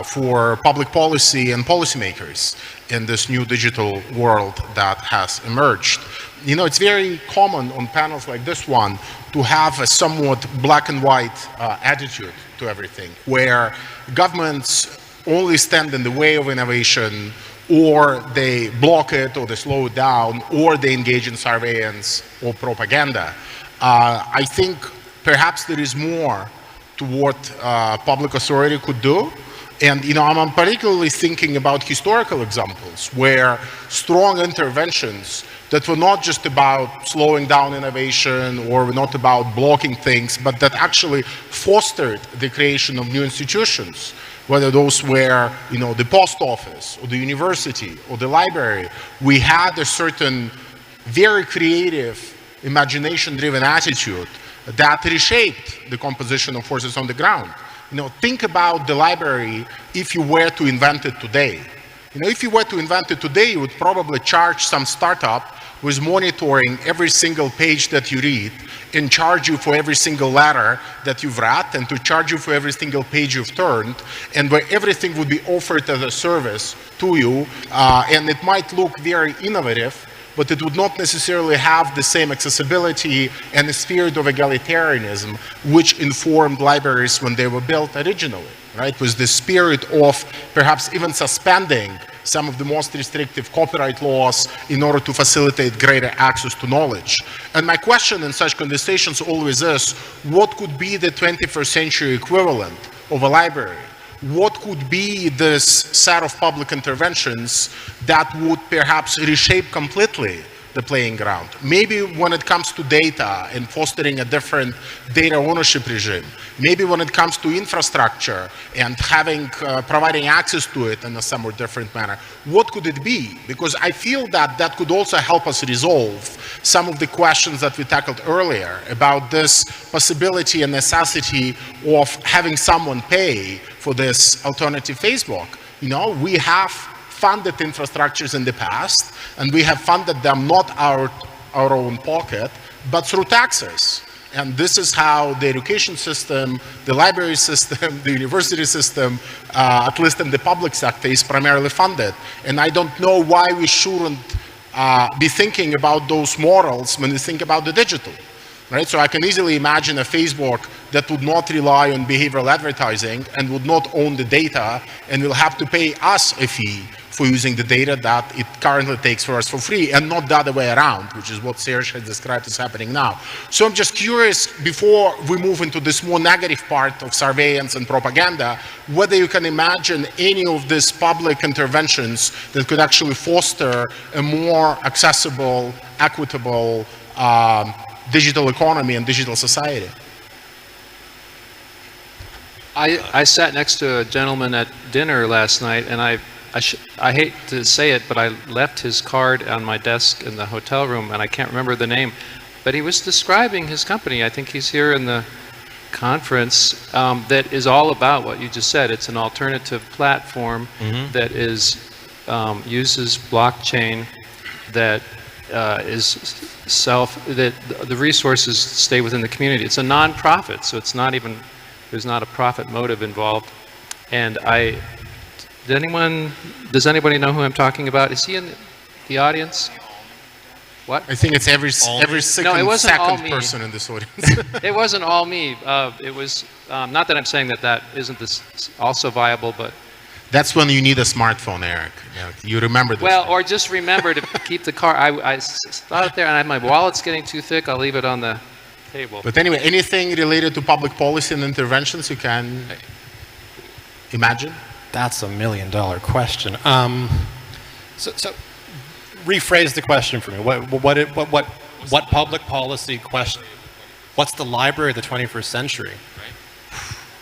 S5: for public policy and policymakers in this new digital world that has emerged. You know, it's very common on panels like this one to have a somewhat black and white attitude to everything, where governments only stand in the way of innovation, or they block it, or they slow it down, or they engage in surveillance or propaganda. I think perhaps there is more to what public authority could do. And you know, I'm particularly thinking about historical examples where strong interventions that were not just about slowing down innovation or were not about blocking things, but that actually fostered the creation of new institutions, whether those were, you know, the post office or the university or the library. We had a certain very creative, imagination-driven attitude that reshaped the composition of forces on the ground. You know, think about the library if you were to invent it today. You know, if you were to invent it today, you would probably charge some startup who is monitoring every single page that you read and charge you for every single letter that you've read and to charge you for every single page you've turned, and where everything would be offered as a service to you, and it might look very innovative, but it would not necessarily have the same accessibility and the spirit of egalitarianism which informed libraries when they were built originally, right? With the spirit of perhaps even suspending some of the most restrictive copyright laws in order to facilitate greater access to knowledge. And my question in such conversations always is, what could be the 21st century equivalent of a library? What could be this set of public interventions that would perhaps reshape completely the playing ground? Maybe when it comes to data and fostering a different data ownership regime, maybe when it comes to infrastructure and having, providing access to it in a somewhat different manner, what could it be? Because I feel that that could also help us resolve some of the questions that we tackled earlier about this possibility and necessity of having someone pay for this alternative Facebook. You know, we have funded infrastructures in the past, and we have funded them not out our own pocket, but through taxes. And this is how the education system, the library system, the university system, at least in the public sector, is primarily funded. And I don't know why we shouldn't be thinking about those models when we think about the digital. Right? So I can easily imagine a Facebook that would not rely on behavioral advertising and would not own the data and will have to pay us a fee for using the data that it currently takes for us for free, and not the other way around, which is what Serge has described as happening now. So I'm just curious, before we move into this more negative part of surveillance and propaganda, whether you can imagine any of these public interventions that could actually foster a more accessible, equitable, digital economy and digital society.
S4: I sat next to a gentleman at dinner last night, and I hate to say it, but I left his card on my desk in the hotel room, and I can't remember the name. But he was describing his company. I think he's here in the conference, that is all about what you just said. It's an alternative platform that is uses blockchain, that that the resources stay within the community. It's a non-profit, so it's not even, there's not a profit motive involved. And does anybody know who I'm talking about? Is he in the audience? What?
S5: I think it's every second person in this audience.
S4: It wasn't all me. It was, not that I'm saying that isn't also viable, but
S5: that's when you need a smartphone, Eric. You remember this.
S4: Well, or just remember to keep the car. I thought it there, and my wallet's getting too thick. I'll leave it on the table.
S5: But anyway, anything related to public policy and interventions you can imagine?
S6: That's $1 million question. So rephrase the question for me. What public policy question? What's the library of the 21st century?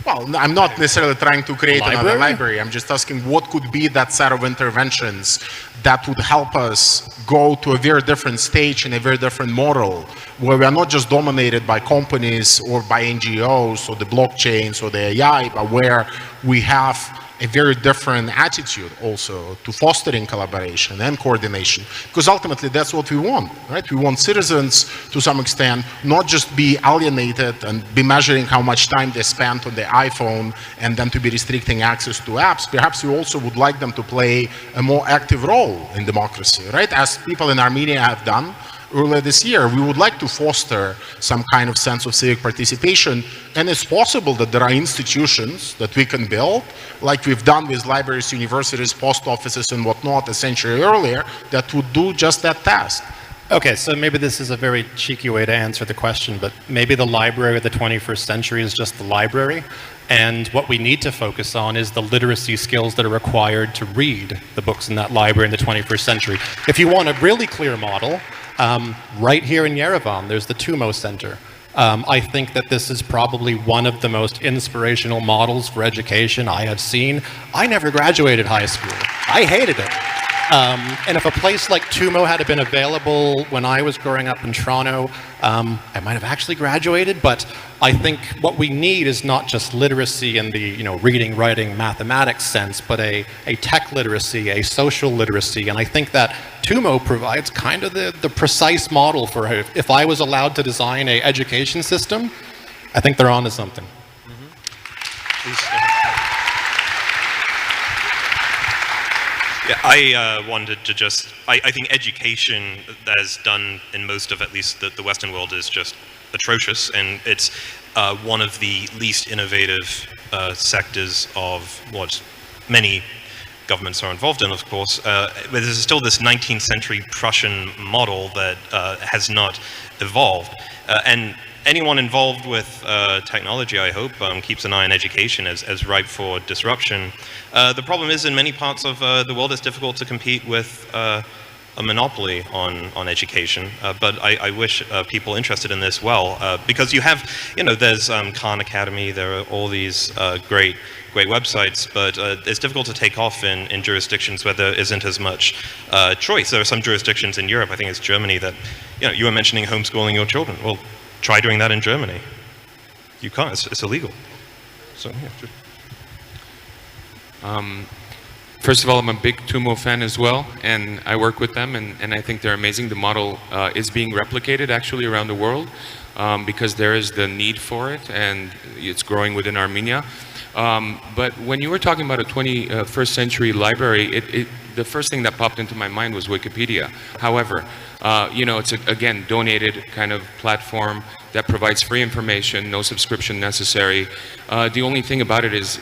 S5: Well, I'm not necessarily trying to create another library. I'm just asking what could be that set of interventions that would help us go to a very different stage and a very different model, where we are not just dominated by companies or by NGOs or the blockchains or the AI, but where we have a very different attitude also to fostering collaboration and coordination, because ultimately that's what we want, right? We want citizens to some extent not just be alienated and be measuring how much time they spent on the iPhone and then to be restricting access to apps. Perhaps we also would like them to play a more active role in democracy, right? As people in Armenia have done earlier this year. We would like to foster some kind of sense of civic participation, and it's possible that there are institutions that we can build, like we've done with libraries, universities, post offices, and whatnot a century earlier, that would do just that task.
S6: Okay, so maybe this is a very cheeky way to answer the question, but maybe the library of the 21st century is just the library, and what we need to focus on is the literacy skills that are required to read the books in that library in the 21st century. If you want a really clear model, right here in Yerevan, there's the Tumo Center. I think that this is probably one of the most inspirational models for education I have seen. I never graduated high school. I hated it. And if a place like Tumo had been available when I was growing up in Toronto, I might have actually graduated, but I think what we need is not just literacy in the reading, writing, mathematics sense, but a tech literacy, a social literacy, and I think that Tumo provides kind of the precise model for if I was allowed to design an education system, I think they're onto something.
S3: Yeah, I wanted to just, I think education as done in most of at least the Western world is just atrocious, and it's one of the least innovative sectors of what many governments are involved in, of course. But there's still this 19th century Prussian model that has not evolved. And anyone involved with technology, I hope, keeps an eye on education as ripe for disruption. The problem is, in many parts of the world, it's difficult to compete with a monopoly on education. But I wish people interested in this well, because you have, there's Khan Academy, there are all these great websites, but it's difficult to take off in jurisdictions where there isn't as much choice. There are some jurisdictions in Europe, I think it's Germany, that, you were mentioning homeschooling your children. Well, try doing that in Germany. You can't, it's illegal. So, yeah.
S2: First of all, I'm a big Tumo fan as well, and I work with them, and I think they're amazing. The model is being replicated actually around the world because there is the need for it, and it's growing within Armenia. But when you were talking about a 21st century library, the first thing that popped into my mind was Wikipedia. However, it's again donated kind of platform that provides free information, no subscription necessary. The only thing about it is,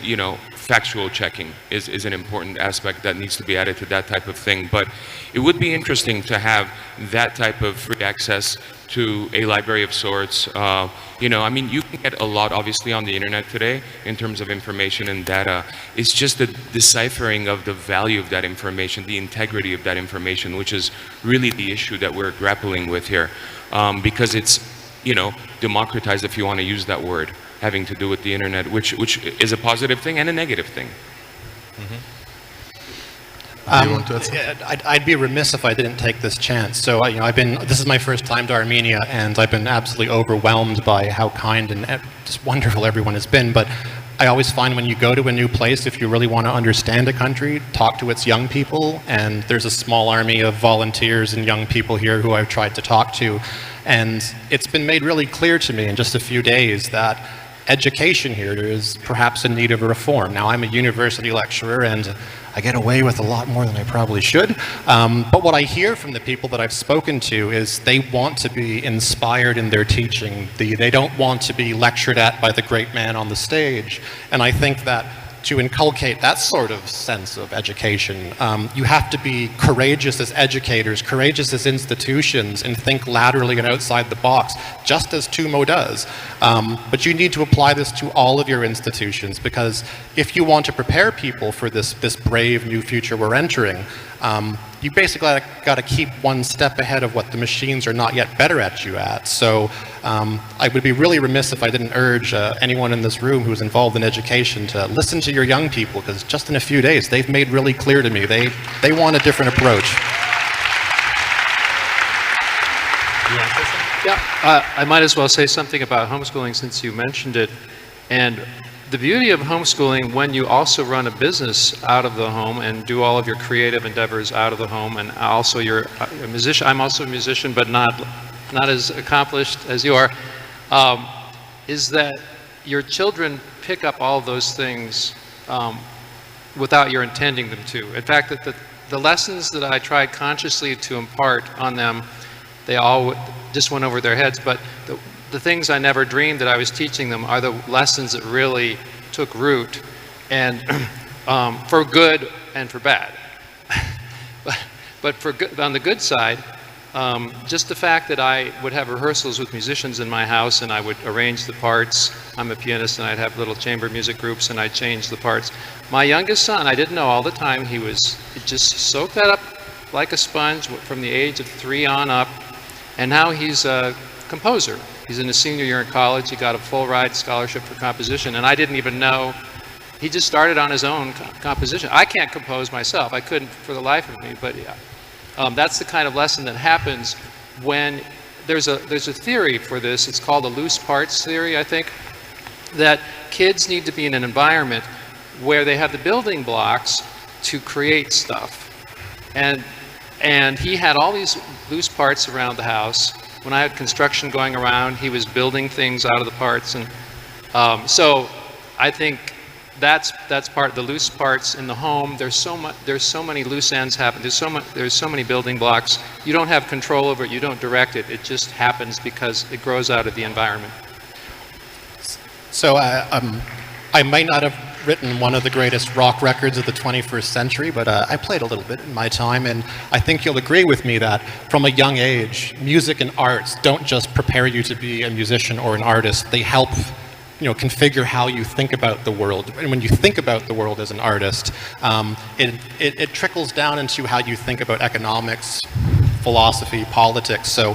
S2: factual checking is an important aspect that needs to be added to that type of thing. But it would be interesting to have that type of free access to a library of sorts. You can get a lot obviously on the internet today in terms of information and data. It's just the deciphering of the value of that information, the integrity of that information, which is really the issue that we're grappling with here. Because it's, democratized, if you want to use that word, having to do with the internet, which is a positive thing and a negative thing.
S6: I'd be remiss if I didn't take this chance. So, this is my first time to Armenia, and I've been absolutely overwhelmed by how kind and just wonderful everyone has been. But I always find when you go to a new place, if you really want to understand a country, talk to its young people. And there's a small army of volunteers and young people here who I've tried to talk to. And it's been made really clear to me in just a few days that education here is perhaps in need of a reform. Now, I'm a university lecturer, and I get away with a lot more than I probably should. But what I hear from the people that I've spoken to is they want to be inspired in their teaching. They don't want to be lectured at by the great man on the stage. And I think that to inculcate that sort of sense of education, you have to be courageous as educators, courageous as institutions, and think laterally and outside the box, just as Tumo does. But you need to apply this to all of your institutions, because if you want to prepare people for this brave new future we're entering, you basically got to keep one step ahead of what the machines are not yet better at you at. So I would be really remiss if I didn't urge anyone in this room who's involved in education to listen to your young people, because just in a few days they've made really clear to me they want a different approach.
S4: Yeah, I might as well say something about homeschooling since you mentioned it. And the beauty of homeschooling, when you also run a business out of the home and do all of your creative endeavors out of the home, and also you're a musician, I'm also a musician, but not as accomplished as you are, is that your children pick up all those things without your intending them to. In fact, that the lessons that I tried consciously to impart on them, they all just went over their heads, but the things I never dreamed that I was teaching them are the lessons that really took root, and for good and for bad. But for good, on the good side, just the fact that I would have rehearsals with musicians in my house and I would arrange the parts. I'm a pianist and I'd have little chamber music groups and I'd change the parts. My youngest son, I didn't know all the time, he just soaked that up like a sponge from the age of 3 on up, and now he's a composer. He's in his senior year in college. He got a full ride scholarship for composition, and I didn't even know. He just started on his own composition. I can't compose myself. I couldn't for the life of me, but yeah. That's the kind of lesson that happens when there's a theory for this. It's called the loose parts theory, I think, that kids need to be in an environment where they have the building blocks to create stuff. And he had all these loose parts around the house. When I had construction going around, he was building things out of the parts, and so I think that's part. The loose parts in the home. There's so many loose ends happen. There's so many building blocks. You don't have control over it. You don't direct it. It just happens because it grows out of the environment.
S6: So I might not have written one of the greatest rock records of the 21st century, but I played a little bit in my time, and I think you'll agree with me that from a young age, music and arts don't just prepare you to be a musician or an artist. They help, configure how you think about the world. And when you think about the world as an artist, it trickles down into how you think about economics, philosophy, politics. So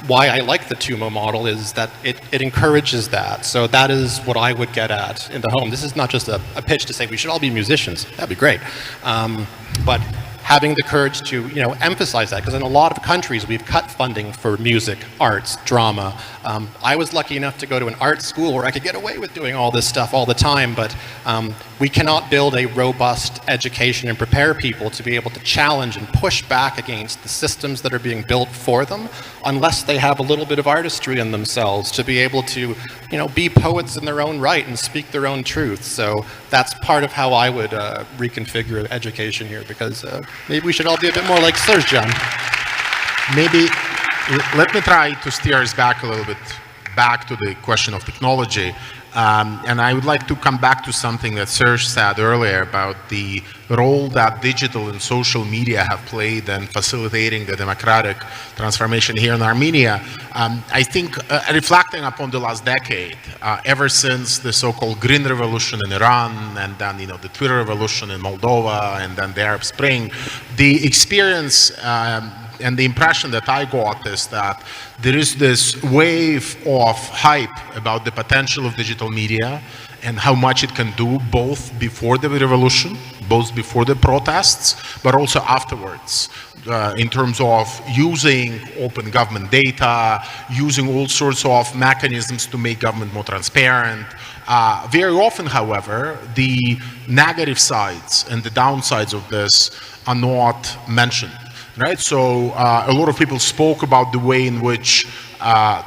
S6: why I like the Tumo model is that it encourages that. So that is what I would get at in the home. This is not just a pitch to say we should all be musicians. That'd be great. But having the courage to emphasize that, because in a lot of countries we've cut funding for music, arts, drama. I was lucky enough to go to an art school where I could get away with doing all this stuff all the time, but we cannot build a robust education and prepare people to be able to challenge and push back against the systems that are being built for them unless they have a little bit of artistry in themselves to be able to be poets in their own right and speak their own truth. So that's part of how I would reconfigure education here, because maybe we should all be a bit more like Serge.
S5: Maybe let me try to steer us back a little bit, back to the question of technology. And I would like to come back to something that Serge said earlier about the role that digital and social media have played in facilitating the democratic transformation here in Armenia. I think reflecting upon the last decade, ever since the so-called Green Revolution in Iran, and then the Twitter revolution in Moldova, and then the Arab Spring, the experience and the impression that I got is that there is this wave of hype about the potential of digital media and how much it can do, both before the revolution, both before the protests, but also afterwards, in terms of using open government data, using all sorts of mechanisms to make government more transparent. Very often, however, the negative sides and the downsides of this are not mentioned. Right, so a lot of people spoke about the way in which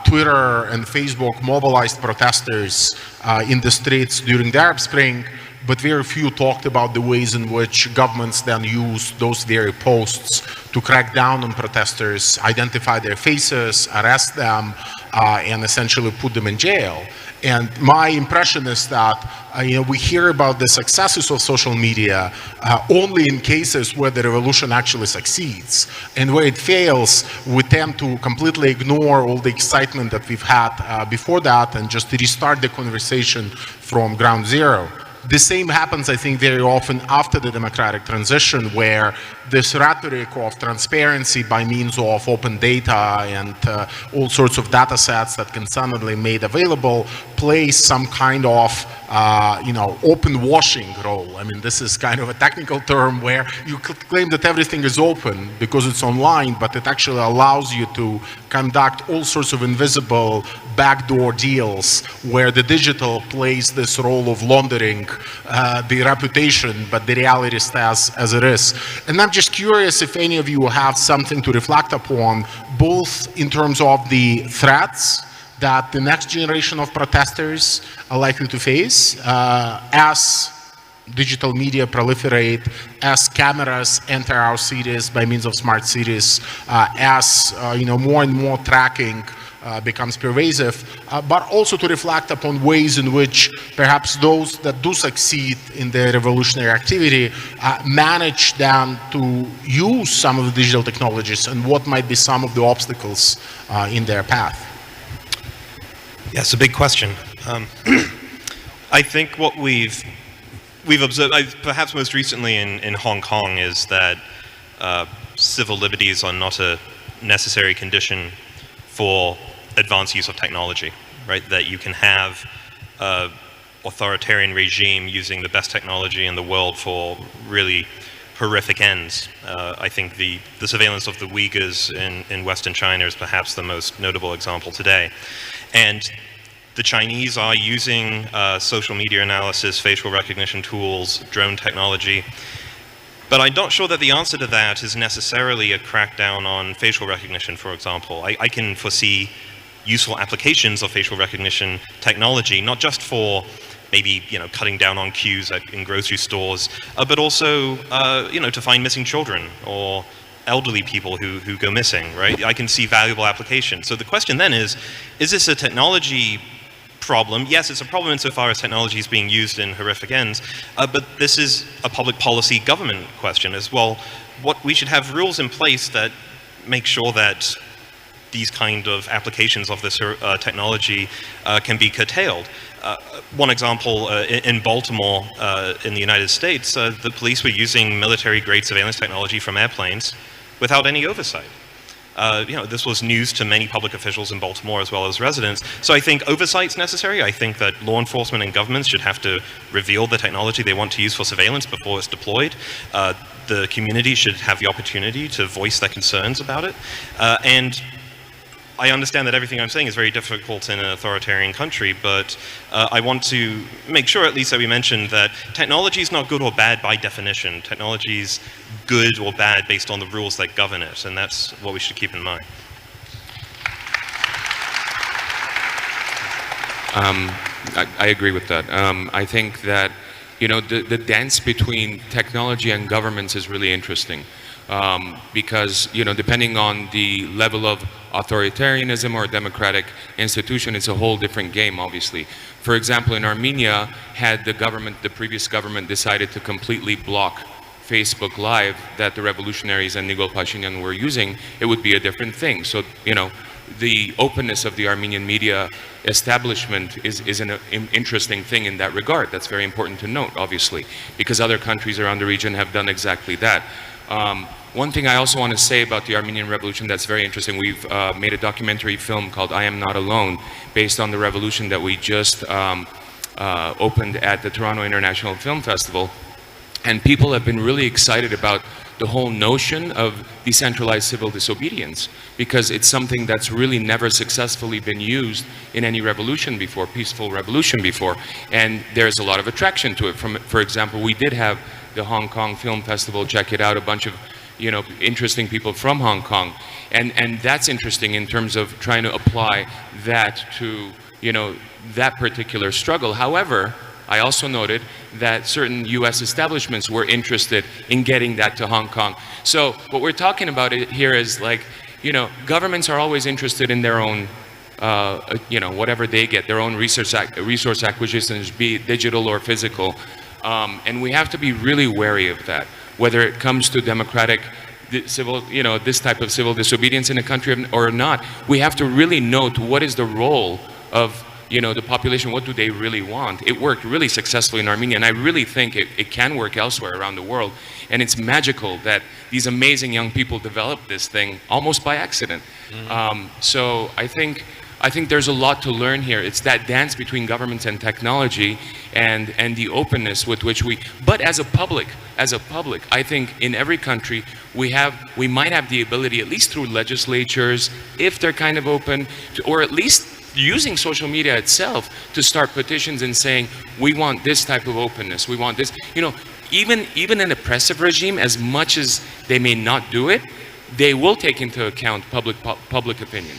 S5: Twitter and Facebook mobilized protesters in the streets during the Arab Spring, but very few talked about the ways in which governments then used those very posts to crack down on protesters, identify their faces, arrest them, and essentially put them in jail. And my impression is that we hear about the successes of social media only in cases where the revolution actually succeeds. And where it fails, we tend to completely ignore all the excitement that we've had before that and just restart the conversation from ground zero. The same happens, I think, very often after the democratic transition, where this rhetoric of transparency by means of open data and all sorts of data sets that can suddenly be made available plays some kind of open washing role. I mean, this is kind of a technical term where you could claim that everything is open because it's online, but it actually allows you to conduct all sorts of invisible backdoor deals where the digital plays this role of laundering the reputation, but the reality stays as it is. And I'm just curious if any of you have something to reflect upon, both in terms of the threats that the next generation of protesters are likely to face as digital media proliferate, as cameras enter our cities by means of smart cities, as more and more tracking becomes pervasive, but also to reflect upon ways in which perhaps those that do succeed in their revolutionary activity manage then to use some of the digital technologies, and what might be some of the obstacles in their path.
S3: Yeah, it's a big question. I think what we've observed, perhaps most recently in Hong Kong, is that civil liberties are not a necessary condition for advanced use of technology, right? That you can have an authoritarian regime using the best technology in the world for really horrific ends. I think the surveillance of the Uyghurs in Western China is perhaps the most notable example today. And the Chinese are using social media analysis, facial recognition tools, drone technology. But I'm not sure that the answer to that is necessarily a crackdown on facial recognition, for example. I can foresee useful applications of facial recognition technology, not just for maybe cutting down on queues in grocery stores, but also to find missing children or elderly people who go missing, right? I can see valuable applications. So the question then is this a technology problem? Yes, it's a problem insofar as technology is being used in horrific ends, but this is a public policy government question as well. We should have rules in place that make sure that these kind of applications of this technology can be curtailed. One example, in Baltimore, in the United States, the police were using military-grade surveillance technology from airplanes without any oversight. This was news to many public officials in Baltimore as well as residents. So I think oversight's necessary. I think that law enforcement and governments should have to reveal the technology they want to use for surveillance before it's deployed. The community should have the opportunity to voice their concerns about it. And I understand that everything I'm saying is very difficult in an authoritarian country, but I want to make sure at least that we mention that technology is not good or bad by definition. Technology is good or bad based on the rules that govern it, and that's what we should keep in mind.
S2: I agree with that. I think that the dance between technology and governments is really interesting. Because depending on the level of authoritarianism or democratic institution, it's a whole different game, obviously. For example, in Armenia, had the previous government decided to completely block Facebook Live that the revolutionaries and Nikol Pashinyan were using, it would be a different thing. So, the openness of the Armenian media establishment is an interesting thing in that regard. That's very important to note, obviously, because other countries around the region have done exactly that. One thing I also want to say about the Armenian Revolution that's very interesting, we've made a documentary film called I Am Not Alone, based on the revolution that we just opened at the Toronto International Film Festival. And people have been really excited about the whole notion of decentralized civil disobedience, because it's something that's really never successfully been used in any revolution before, peaceful revolution before. And there's a lot of attraction to it. For example, we did have the Hong Kong Film Festival check it out, a bunch of interesting people from Hong Kong, and that's interesting in terms of trying to apply that to that particular struggle. However, I also noted that certain US establishments were interested in getting that to Hong Kong. So what we're talking about here is governments are always interested in their own whatever they get, their own resource acquisitions, be it digital or physical. And we have to be really wary of that, whether it comes to democratic civil, this type of civil disobedience in a country or not. We have to really note what is the role of, the population, what do they really want? It worked really successfully in Armenia, and I really think it can work elsewhere around the world. And it's magical that these amazing young people developed this thing almost by accident. So I think there's a lot to learn here. It's that dance between governments and technology, and the openness with which but as a public, I think in every country we might have the ability, at least through legislatures, if they're kind of open, or at least using social media itself to start petitions and saying, we want this type of openness, we want this. You know, even an oppressive regime, as much as they may not do it, they will take into account public opinion.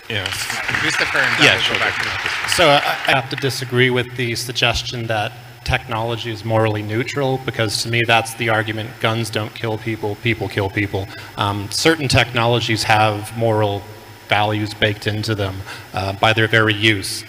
S3: Yeah.
S5: Christopher, and
S3: Yeah,
S5: then
S3: sure.
S5: we'll go back to Marcus.
S6: So I have to disagree with the suggestion that technology is morally neutral, because to me that's the argument: guns don't kill people, people kill people. Certain technologies have moral values baked into them by their very use.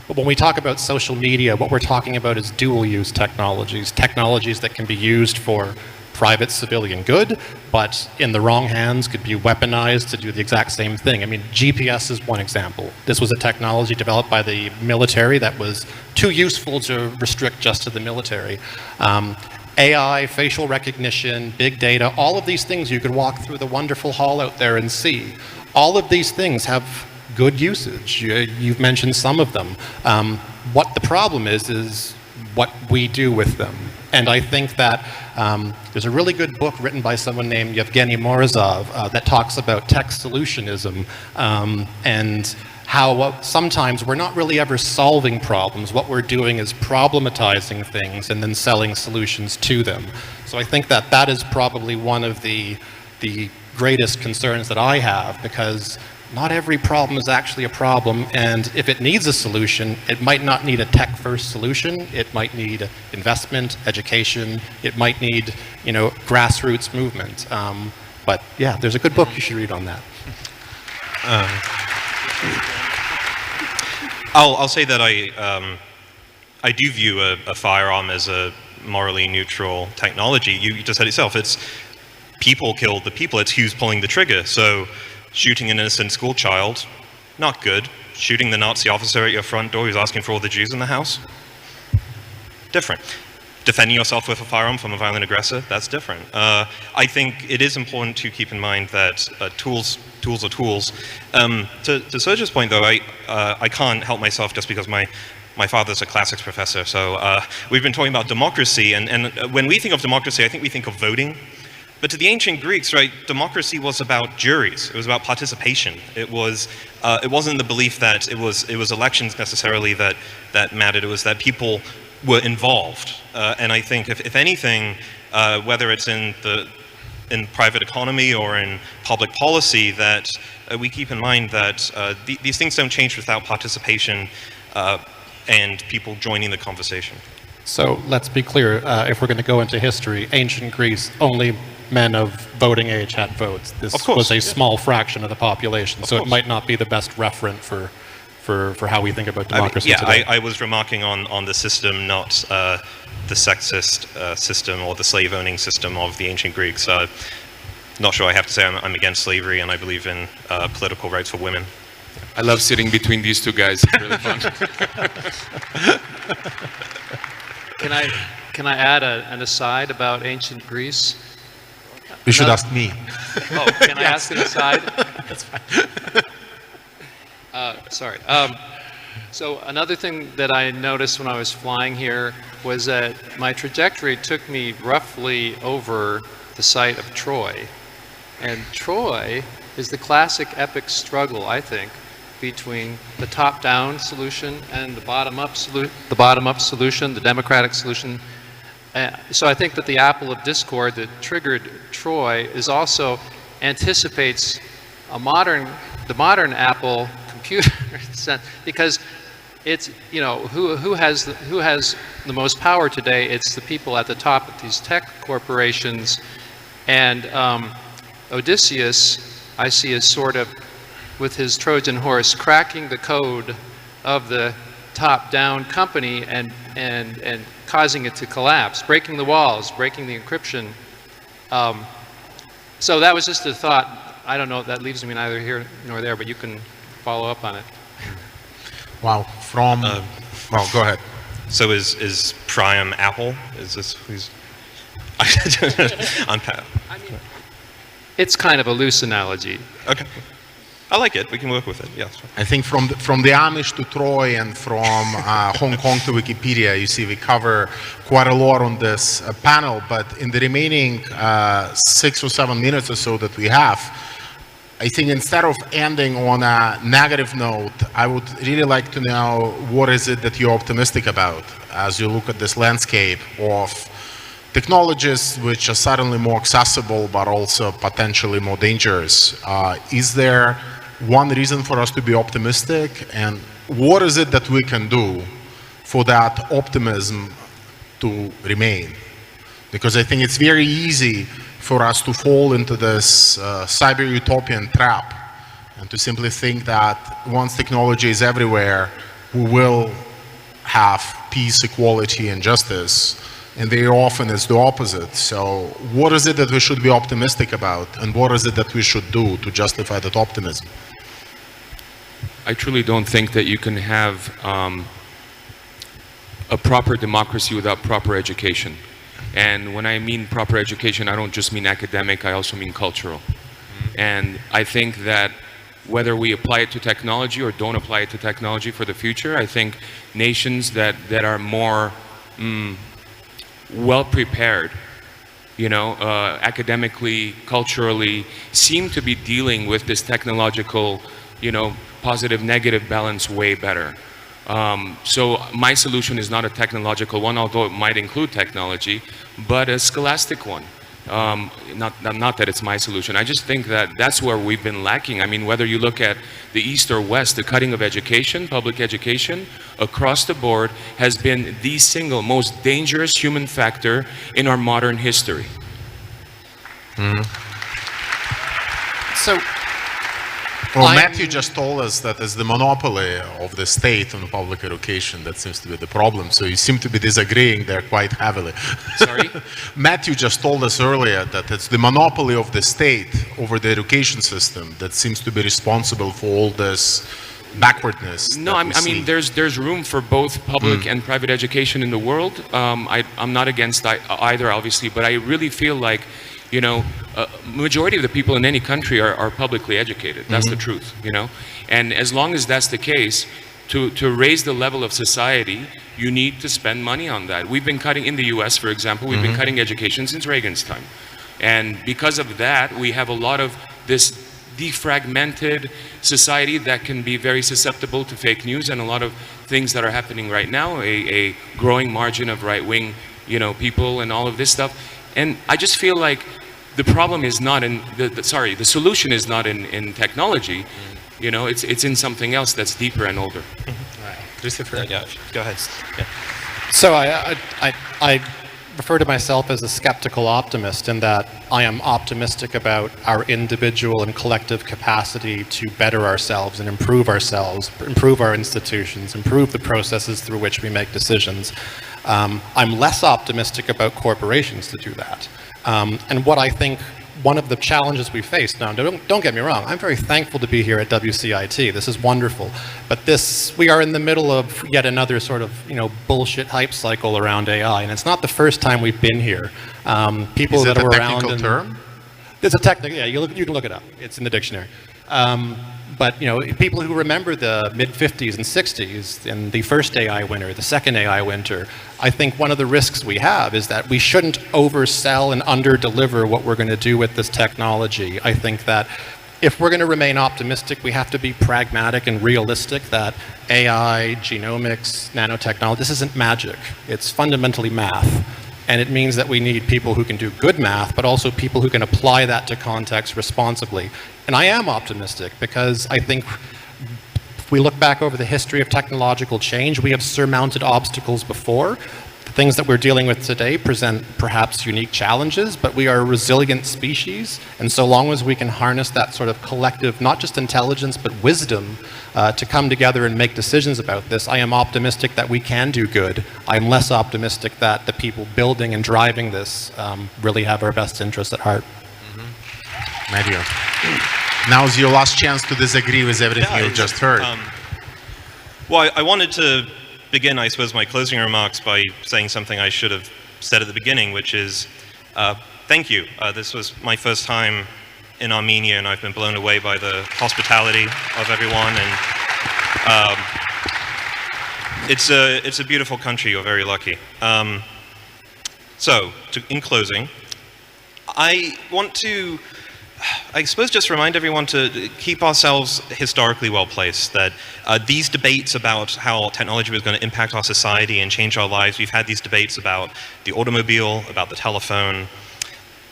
S6: But when we talk about social media, what we're talking about is dual-use technologies, technologies that can be used for private civilian good, but in the wrong hands could be weaponized to do the exact same thing. I mean, GPS is one example. This was a technology developed by the military that was too useful to restrict just to the military. AI, facial recognition, big data, all of these things you could walk through the wonderful hall out there and see. All of these things have good usage. You've mentioned some of them. What the problem is what we do with them. And I think that there's a really good book written by someone named Yevgeny Morozov that talks about tech solutionism and how sometimes we're not really ever solving problems. What we're doing is problematizing things and then selling solutions to them. So I think that that is probably one of the greatest concerns that I have, because not every problem is actually a problem, and if it needs a solution, it might not need a tech-first solution. It might need investment, education. It might need, you know, grassroots movement. But yeah, there's a good book you should read on that.
S3: I'll say that I do view a firearm as a morally neutral technology. You just said it yourself. It's people kill the people. It's who's pulling the trigger. So shooting an innocent school child, not good. Shooting the Nazi officer at your front door who's asking for all the Jews in the house, different. Defending yourself with a firearm from a violent aggressor, that's different. I think it is important to keep in mind that tools are tools. To Serge's point, though, I can't help myself just because my father's a classics professor. So we've been talking about democracy, and when we think of democracy, I think we think of voting. But to the ancient Greeks, right, democracy was about juries. It was about participation. It wasn't the belief that it was elections necessarily that mattered. It was that people were involved. And I think if anything, whether it's in private economy or in public policy, that we keep in mind that these things don't change without participation and people joining the conversation.
S6: So let's be clear, if we're going to go into history, ancient Greece, only men of voting age had votes. This was a small fraction of the population, so it might not be the best referent for how we think about democracy today.
S3: I was remarking on the system, not the sexist system or the slave-owning system of the ancient Greeks. Not sure I have to say I'm against slavery, and I believe in political rights for women.
S2: I love sitting between these two guys. It's really fun.
S4: Can I add an aside about ancient Greece?
S5: You should ask me.
S4: Oh, can I ask an aside?
S5: That's fine.
S4: Sorry. So another thing that I noticed when I was flying here was that my trajectory took me roughly over the site of Troy. And Troy is the classic epic struggle, I think, between the top-down solution and the bottom-up solution, the democratic solution. So I think that the apple of discord that triggered Troy is also anticipates the modern Apple computer because it's, you know, who has the most power today? It's the people at the top of these tech corporations, and Odysseus I see as sort of with his Trojan horse cracking the code of the top-down company and causing it to collapse, breaking the walls, breaking the encryption. So that was just a thought. I don't know, that leaves me neither here nor there, but you can follow up on it.
S5: Wow, well, go ahead.
S3: So is Priam Apple? Is this who's...
S4: I mean, it's kind of a loose analogy.
S3: Okay. I like it. We can work with it. Yes.
S5: I think from the Amish to Troy and from Hong Kong to Wikipedia, you see we cover quite a lot on this panel, but in the remaining 6 or 7 minutes or so that we have, I think instead of ending on a negative note, I would really like to know what is it that you're optimistic about as you look at this landscape of technologies which are suddenly more accessible but also potentially more dangerous. Is there one reason for us to be optimistic, and what is it that we can do for that optimism to remain? Because I think it's very easy for us to fall into this cyber utopian trap and to simply think that once technology is everywhere, we will have peace, equality, and justice. And very often it's the opposite. So what is it that we should be optimistic about, and what is it that we should do to justify that optimism?
S2: I truly don't think that you can have a proper democracy without proper education. And when I mean proper education, I don't just mean academic, I also mean cultural. And I think that whether we apply it to technology or don't apply it to technology for the future, I think nations that are more well prepared, you know, academically, culturally, seem to be dealing with this technological, you know, positive, negative balance way better. So my solution is not a technological one, although it might include technology, but a scholastic one. Not that it's my solution. I just think that that's where we've been lacking. I mean, whether you look at the East or West, the cutting of education, public education, across the board has been the single most dangerous human factor in our modern history.
S6: So,
S5: well, Matthew just told us that it's the monopoly of the state on public education that seems to be the problem. So you seem to be disagreeing there quite heavily.
S2: Sorry?
S5: Matthew just told us earlier that it's the monopoly of the state over the education system that seems to be responsible for all this backwardness.
S2: No, I mean, there's room for both public and private education in the world. I'm not against either, obviously, but I really feel like, you know, majority of the people in any country are publicly educated. That's the truth, you know. And as long as that's the case, to raise the level of society, you need to spend money on that. We've been cutting, in the US, for example, we've been cutting education since Reagan's time. And because of that, we have a lot of this defragmented society that can be very susceptible to fake news and a lot of things that are happening right now, a growing margin of right-wing, you know, people and all of this stuff. And I just feel like the problem is not in the solution is not in technology, you know, it's in something else that's deeper and older.
S5: Right. Christopher?
S3: Yeah, go ahead. Yeah.
S6: So I refer to myself as a skeptical optimist in that I am optimistic about our individual and collective capacity to better ourselves and improve our institutions, improve the processes through which we make decisions. I'm less optimistic about corporations to do that. And what I think one of the challenges we face now, don't get me wrong, I'm very thankful to be here at WCIT. This is wonderful. But we are in the middle of yet another sort of, you know, bullshit hype cycle around AI. And it's not the first time we've been here. People
S5: is
S6: that
S5: it
S6: were
S5: a
S6: around.
S5: technical term?
S6: It's a technical, yeah, you can look it up. It's in the dictionary. But, you know, people who remember the mid-50s and 60s and the first AI winter, the second AI winter, I think one of the risks we have is that we shouldn't oversell and under-deliver what we're going to do with this technology. I think that if we're going to remain optimistic, we have to be pragmatic and realistic that AI, genomics, nanotechnology, this isn't magic. It's fundamentally math. And it means that we need people who can do good math, but also people who can apply that to context responsibly. And I am optimistic because I think if we look back over the history of technological change, we have surmounted obstacles before. The things that we're dealing with today present perhaps unique challenges, but we are a resilient species. And so long as we can harness that sort of collective, not just intelligence, but wisdom to come together and make decisions about this, I am optimistic that we can do good. I'm less optimistic that the people building and driving this really have our best interests at heart.
S5: Mario, now's your last chance to disagree with everything you've just heard.
S3: Well, I wanted to begin, I suppose, my closing remarks by saying something I should have said at the beginning, which is thank you. This was my first time in Armenia, and I've been blown away by the hospitality of everyone. And it's a beautiful country. You're very lucky. In closing, I want to I suppose just remind everyone to keep ourselves historically well placed, that these debates about how technology was going to impact our society and change our lives, we've had these debates about the automobile, about the telephone,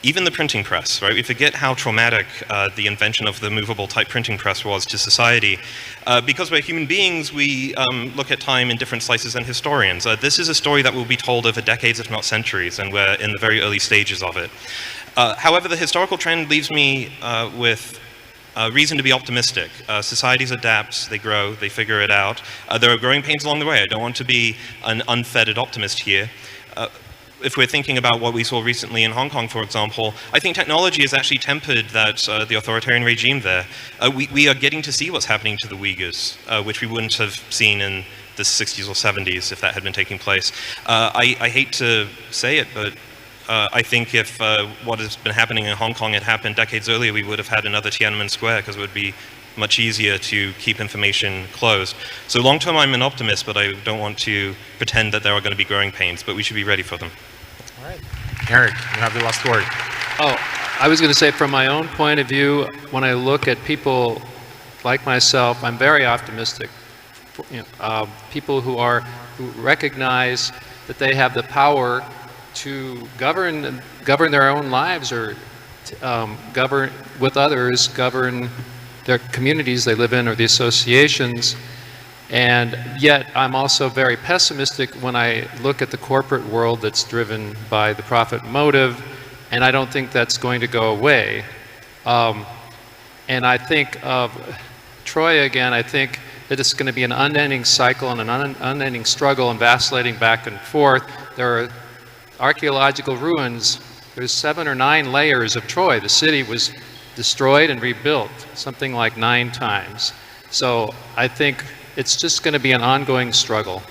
S3: even the printing press, right? We forget how traumatic the invention of the movable type printing press was to society. Because we're human beings, we look at time in different slices than historians. This is a story that will be told over decades, if not centuries, and we're in the very early stages of it. However, the historical trend leaves me with reason to be optimistic. Societies adapt, they grow, they figure it out. There are growing pains along the way. I don't want to be an unfettered optimist here. If we're thinking about what we saw recently in Hong Kong, for example, I think technology has actually tempered the authoritarian regime there. We are getting to see what's happening to the Uyghurs, which we wouldn't have seen in the 60s or 70s if that had been taking place. I hate to say it, but I think if what has been happening in Hong Kong had happened decades earlier, we would have had another Tiananmen Square, because it would be much easier to keep information closed. So long term, I'm an optimist, but I don't want to pretend that there are going to be growing pains, but we should be ready for them.
S5: All right. Eric, you have the last word.
S4: Oh, I was going to say, from my own point of view, when I look at people like myself, I'm very optimistic. People who recognize that they have the power to govern their own lives, or govern with others, govern their communities they live in, or the associations. And yet I'm also very pessimistic when I look at the corporate world that's driven by the profit motive, and I don't think that's going to go away. And I think of Troy again, I think that it's going to be an unending cycle and an unending struggle and vacillating back and forth. There are archaeological ruins. There's 7 or 9 layers of Troy. The city was destroyed and rebuilt something like 9 times. So I think it's just going to be an ongoing struggle.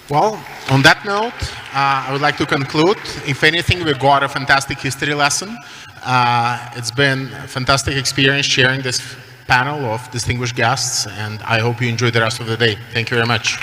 S5: Well, on that note, I would like to conclude. If anything, we got a fantastic history lesson. It's been a fantastic experience sharing this panel of distinguished guests, and I hope you enjoy the rest of the day. Thank you very much.